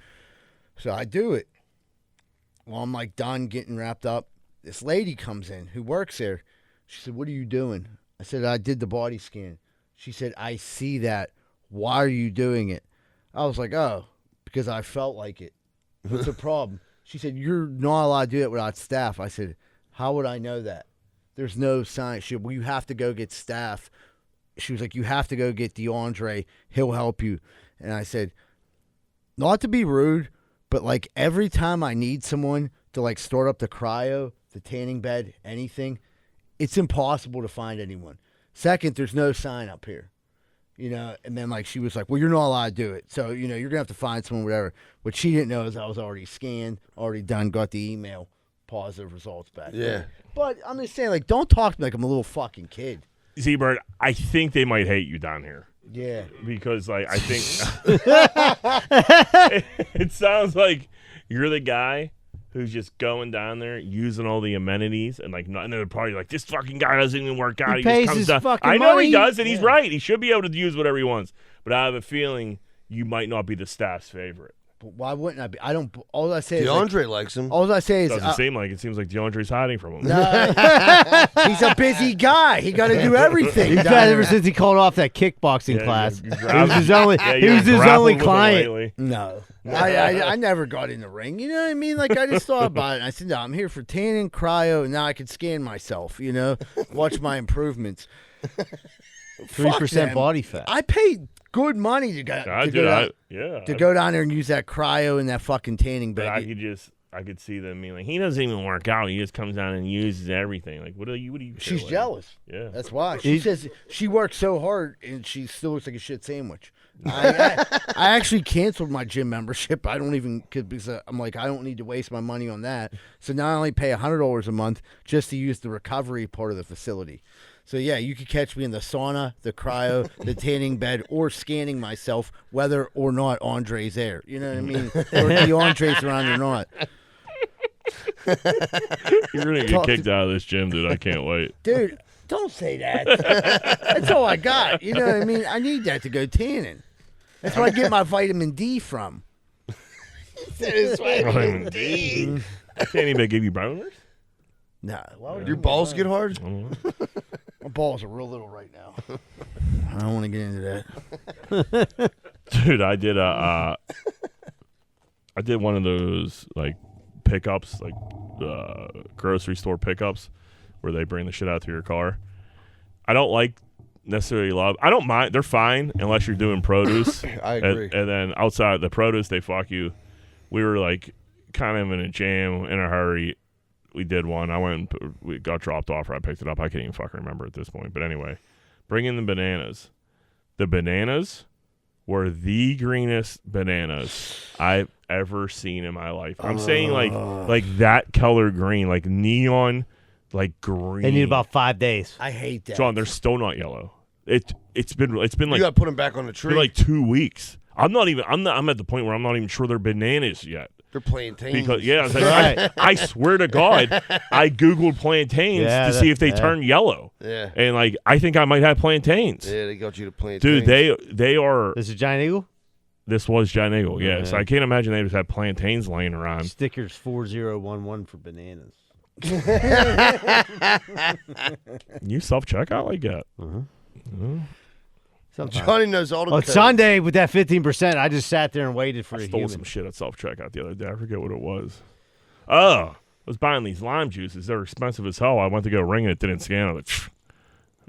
So I do it. Well, I'm like done getting wrapped up. This lady comes in who works there. She said, "What are you doing?" I said, "I did the body scan." She said, "I see that. Why are you doing it?" I was like, "Oh, because I felt like it." What's the problem? She said, "You're not allowed to do it without staff." I said, "How would I know that? There's no sign." She said, "Well, you have to go get staff." She was like, "You have to go get DeAndre. He'll help you." And I said, not to be rude, but like every time I need someone to like start up the cryo, the tanning bed, anything, it's impossible to find anyone. Second, there's no sign up here, you know. And then like she was like, "Well, you're not allowed to do it, so you're gonna have to find someone, whatever." What she didn't know is I was already scanned, already done, got the email, positive results back. Yeah. then. But I'm just saying, like, don't talk to me like I'm a little fucking kid. Z-Bird, I think they might hate you down here. Yeah. Because, like, I think it sounds like you're the guy who's just going down there using all the amenities and, like, and they're probably like, this fucking guy doesn't even work out. He just pays comes his down. fucking I know money. he does, and he's Yeah. right. He should be able to use whatever he wants. But I have a feeling you might not be the staff's favorite. But why wouldn't I be? I don't. All I say is DeAndre likes him. All I say is Doesn't seem like it. Seems like DeAndre's hiding from him. he's a busy guy. He got to do everything. He's had ever since he called off that kickboxing class. you He was his only, he was his only grappled with him client. lately. No. I never got in the ring. You know what I mean? Like, I just thought about it. And I said, no, I'm here for tanning, cryo, and now I can scan myself, you know, watch my improvements. 3% body fat. I paid good money to go down there and use that cryo and that fucking tanning But bed. I could see them being like, he doesn't even work out. He just comes down and uses everything. Like, what do you She's feel jealous. Like? Yeah. That's why. She says she works so hard and she still looks like a shit sandwich. I actually canceled my gym membership. I don't even, because I'm like, I don't need to waste my money on that. So now I only pay $100 a month just to use the recovery part of the facility. So yeah, you could catch me in the sauna, the cryo, the tanning bed, or scanning myself, whether or not Andre's there. You know what I mean? Or DeAndre's around or not. You're going to get kicked out of this gym, dude. I can't wait. Dude, don't say that. That's all I got. You know what I mean? I need that to go tanning. That's where I get my vitamin D from. Vitamin D. Can't even give you boners? Nah. Your balls get hard? My balls are real little right now. I don't want to get into that. Dude, I did one of those, like, pickups, like grocery store pickups where they bring the shit out to your car. I don't I don't mind. They're fine unless you're doing produce. I agree. And then outside the produce, they fuck you. We were like kind of in a jam, in a hurry. We did one. I went and we got dropped off, or I picked it up. I can't even fucking remember at this point. But anyway, bring in the bananas. The bananas were the greenest bananas I've ever seen in my life. I'm saying like that color green, like neon, like green. They need about 5 days. I hate that. John, they're still not yellow. It's been like You got to put them back on the tree. for like 2 weeks. I'm at the point where I'm not even sure they're bananas yet. They're plantains. Because I was like, I swear to God, I googled plantains to see if they turn yellow. Yeah. And like I think I might have plantains. Yeah, they got you to plantains. Dude, they are. This is Giant Eagle? This was Giant Eagle, yeah. Yeah. So I can't imagine they just have plantains laying around. Stickers 4011 for bananas. You self checkout like that? Johnny knows all the On codes. Sunday with that 15%, I just sat there and waited for I a stole human. some shit at self checkout the other day. I forget what it was. Oh, I was buying these lime juices. They're expensive as hell. I went to go ring it, didn't scan. I was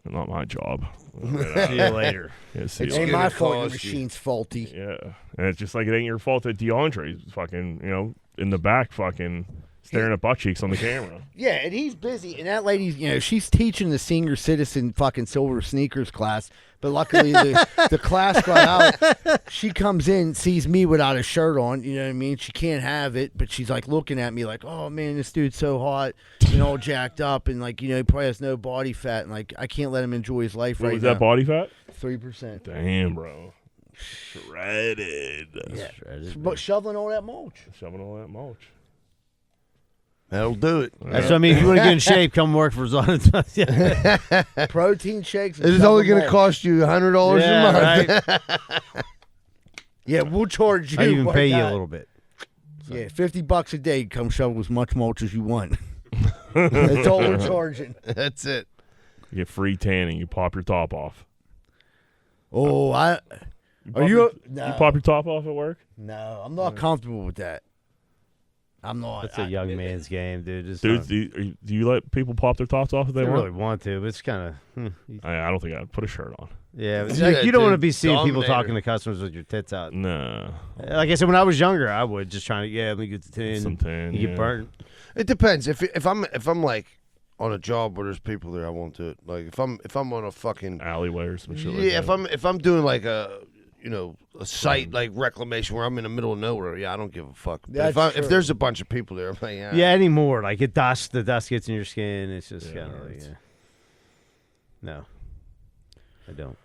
like, not my job. See you later. Yeah, see It you ain't later. my fault your machine's faulty. Yeah, and it's just like it ain't your fault that DeAndre's fucking, in the back fucking staring at butt cheeks on the camera. Yeah, and he's busy. And that lady's, she's teaching the senior citizen fucking silver sneakers class. But luckily, the class got out. She comes in, sees me without a shirt on. You know what I mean? She can't have it, but she's like looking at me like, "Oh man, this dude's so hot, all jacked up, and like, he probably has no body fat, and like, I can't let him enjoy his life What right was now." that body fat? 3%. Damn, bro. Shredded. Yeah, but shoveling all that mulch. Shoving all that mulch. That'll do it. That's what I mean. If you want to get in shape, come work for Zon. Protein shakes. It is only going to cost you $100 a month. Right? Yeah, we'll charge you. I even what pay you that- a little bit. Yeah, $50 a day. Come shovel as much mulch as you want. That's all we're charging. That's it. You get free tanning. You pop your top off. Oh, Are you? You No. pop your top off at work? No, I'm not comfortable with that. I'm not. That's a young man's game, dude. Just Dude, not- do you let people pop their tops off if they I want? really want to, but it's kind of. I don't think I'd put a shirt on. Yeah, but Yeah, like, you don't want to dude, be seeing people dominator. talking to customers with your tits out. No. Like I said, when I was younger, I would just trying to let me get the tin. Some tan, You yeah. get burnt. It depends. If I'm like on a job where there's people there, I won't do it. Like if I'm on a fucking Alleyway or some shit like yeah. that. If I'm doing like a a site like reclamation where I'm in the middle of nowhere, I don't give a fuck. But That's if there's a bunch of people there, I'm like, Yeah, anymore. Like the dust gets in your skin. It's just kind of like, no, I don't.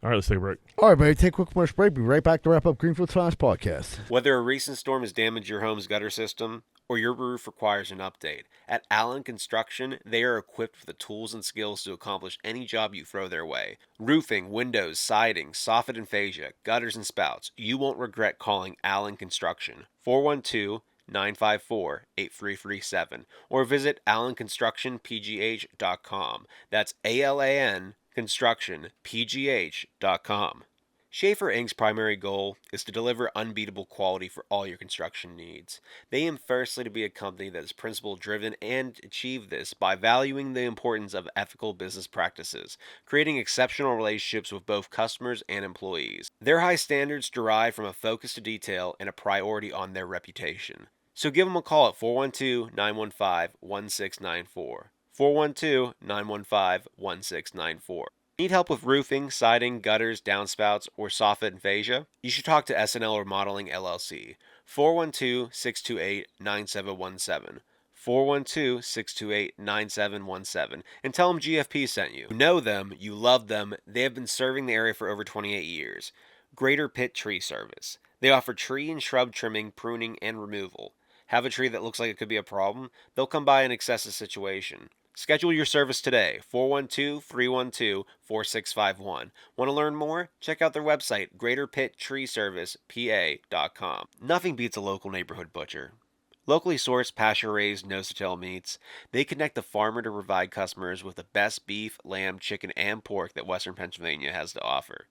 All right, let's take a break. All right, buddy, take a quick commercial break. Be right back to wrap up Greenfield's Finest Podcast. Whether a recent storm has damaged your home's gutter system or your roof requires an update, at Allen Construction, they are equipped with the tools and skills to accomplish any job you throw their way. Roofing, windows, siding, soffit and fascia, gutters and spouts. You won't regret calling Allen Construction. 412-954-8337 or visit allenconstructionpgh.com. That's ALAN constructionpgh.com. Schaefer Inc.'s primary goal is to deliver unbeatable quality for all your construction needs. They aim firstly to be a company that is principle-driven and achieve this by valuing the importance of ethical business practices, creating exceptional relationships with both customers and employees. Their high standards derive from a focus to detail and a priority on their reputation. So give them a call at 412-915-1694. 412-915-1694. Need help with roofing, siding, gutters, downspouts, or soffit and fascia? You should talk to SNL Remodeling LLC. 412-628-9717. 412-628-9717 and tell them GFP sent you. You know them, you love them, they have been serving the area for over 28 years. Greater Pitt Tree Service. They offer tree and shrub trimming, pruning, and removal. Have a tree that looks like it could be a problem? They'll come by and assess the situation. Schedule your service today, 412-312-4651. Want to learn more? Check out their website, greaterpitttreeservicepa.com. Nothing beats a local neighborhood butcher. Locally sourced, pasture-raised, no-till meats, they connect the farmer to provide customers with the best beef, lamb, chicken, and pork that Western Pennsylvania has to offer.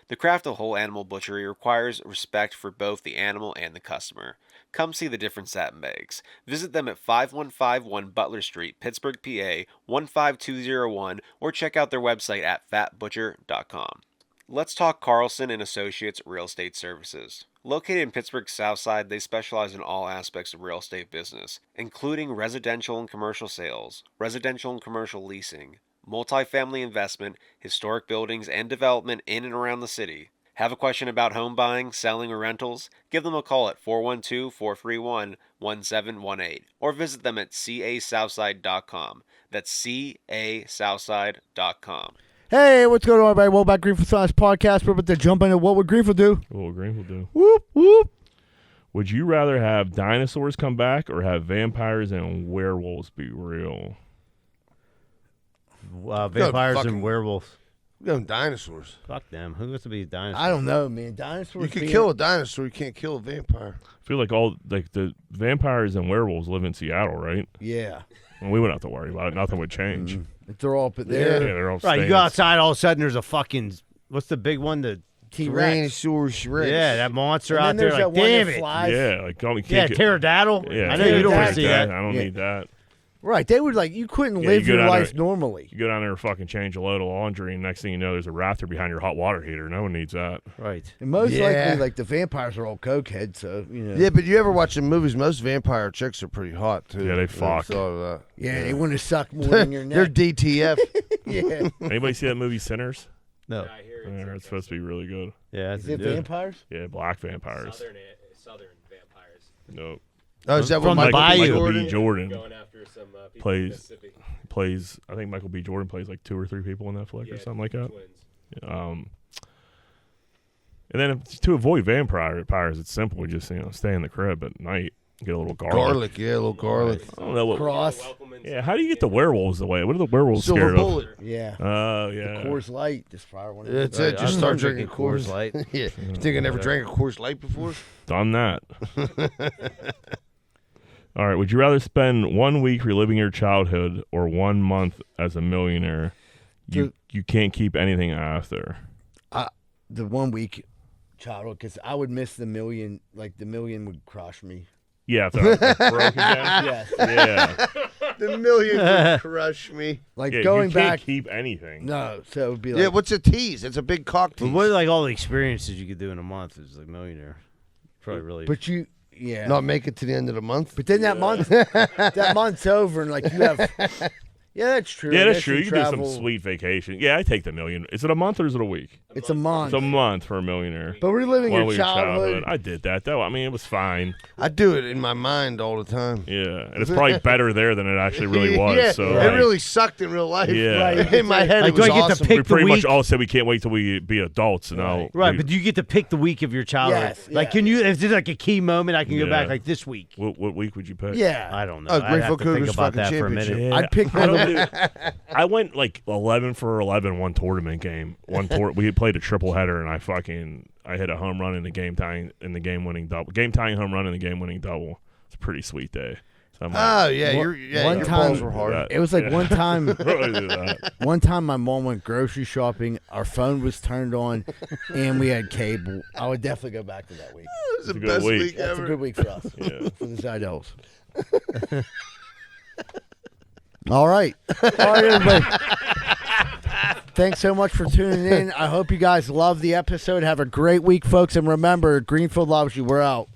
The craft of whole animal butchery requires respect for both the animal and the customer. Come see the difference that makes. Visit them at 5151 Butler Street, Pittsburgh, PA 15201, or check out their website at fatbutcher.com. Let's talk Carlson and Associates Real Estate Services. Located in Pittsburgh's South Side, they specialize in all aspects of real estate business, including residential and commercial sales, residential and commercial leasing, multifamily investment, historic buildings, and development in and around the city. Have a question about home buying, selling, or rentals? Give them a call at 412-431-1718 or visit them at casouthside.com. That's casouthside.com. Hey, what's going on, everybody? Welcome back to Greenfield Finest Podcast. We're about to jump into What Would Greenfield Do? What would Greenfield do? Whoop, whoop. Would you rather have dinosaurs come back or have vampires and werewolves be real? Vampires and werewolves. We're going dinosaurs. Fuck them. Who wants to be a dinosaur? I don't know, man. Dinosaurs. You can kill a dinosaur. You can't kill a vampire. I feel like the vampires and werewolves live in Seattle, right? Yeah. And we wouldn't have to worry about it. Nothing would change. If they're all put there. Yeah, they're all right. You stands. go outside, all of a sudden there's a fucking, what's the big one? The T-Rex. Tyrannosaurus Rex. Yeah, that monster And out then there. there's Like, that one damn that it. flies. Yeah, like only Yeah, pterodactyl. Yeah, I know you don't want to see that. I don't need that. Right. They would you couldn't Yeah, live you go your down life there- normally. You go down there and fucking change a load of laundry, and next thing you know, there's a rafter behind your hot water heater. No one needs that. Right. And most Yeah. likely, the vampires are all cokeheads, so, Yeah, but you ever watch the movies? Most vampire chicks are pretty hot, too. Yeah, they fuck. So, Yeah, they want to suck more than your neck. They're DTF. Yeah. Anybody see that movie Sinners? No. I hear Yeah, it's supposed to be really good. Yeah, Is it vampires? Yeah, black vampires. Southern vampires. No. Oh, is that what From the Michael Bayou. Michael Jordan? B. Jordan Going after some people in Mississippi. plays. I think Michael B. Jordan plays like 2 or 3 people in that flick or something like that. Twins. And then to avoid vampires, it's simple. We just stay in the crib at night, get a little garlic. Yeah, a little garlic. I don't know what. Cross. Yeah, how do you get the werewolves away? What are the werewolves Silver scared bullet. Yeah. of? Oh, yeah. Coors Light. Just fire one of That's those. it. Just I'm start drinking drinking Coors Light. Yeah. You think I never drank a Coors Light before? Done that. All right. Would you rather spend 1 week reliving your childhood or 1 month as a millionaire? You can't keep anything after. The 1 week childhood, because I would miss the million. The million would crush me. Yeah, if they're broke again. Yes. Yeah. The million would crush me. Yeah, Going you back. can't keep anything. No, so it would be Yeah, what's a tease? It's a big cock tease. But what are all the experiences you could do in a month as a millionaire? Probably really. But you. Yeah. Not make it to the end of the month? But then that month's over, and you have. Yeah, that's true. Yeah, I that's guess true. You can travel. do some sweet vacation. Yeah, I take the million. Is it a month or is it a week? It's a month. It's a month for a millionaire. But reliving One your week childhood. I did that though. I mean, it was fine. I do it in my mind all the time. Yeah, and it's probably better there than it actually really was. Yeah, so it really sucked in real life. Yeah. Right. In my head, Like, it do was I get to awesome. pick we the pretty much week? all said we can't wait till we be adults. And now, Right, but do you get to pick the week of your childhood? Yes, Like, yeah. can you? If there's like a key moment, I can go Yeah. back like this week. what week would you pick? Yeah. I don't know. Oh, I'd have Greenfield to think Cougars about fucking that for a minute. championship. I'd pick I don't do. I went like 11 for 11 one tournament game. We played a triple header, and I hit a home run in the game tying winning home run in the game winning double. It's a pretty sweet day. So I'm like, Oh yeah, One- your one balls time- were hard. that- It was like yeah. one time. Really do that. One time, my mom went grocery shopping. Our phone was turned on, and we had cable. I would definitely go back to that week. It was the It's a good best week. week That's ever. a good week for us. Yeah. For the Zidels. All right, everybody. Thanks so much for tuning in. I hope you guys love the episode. Have a great week, folks, and remember, Greenfield loves you. We're out.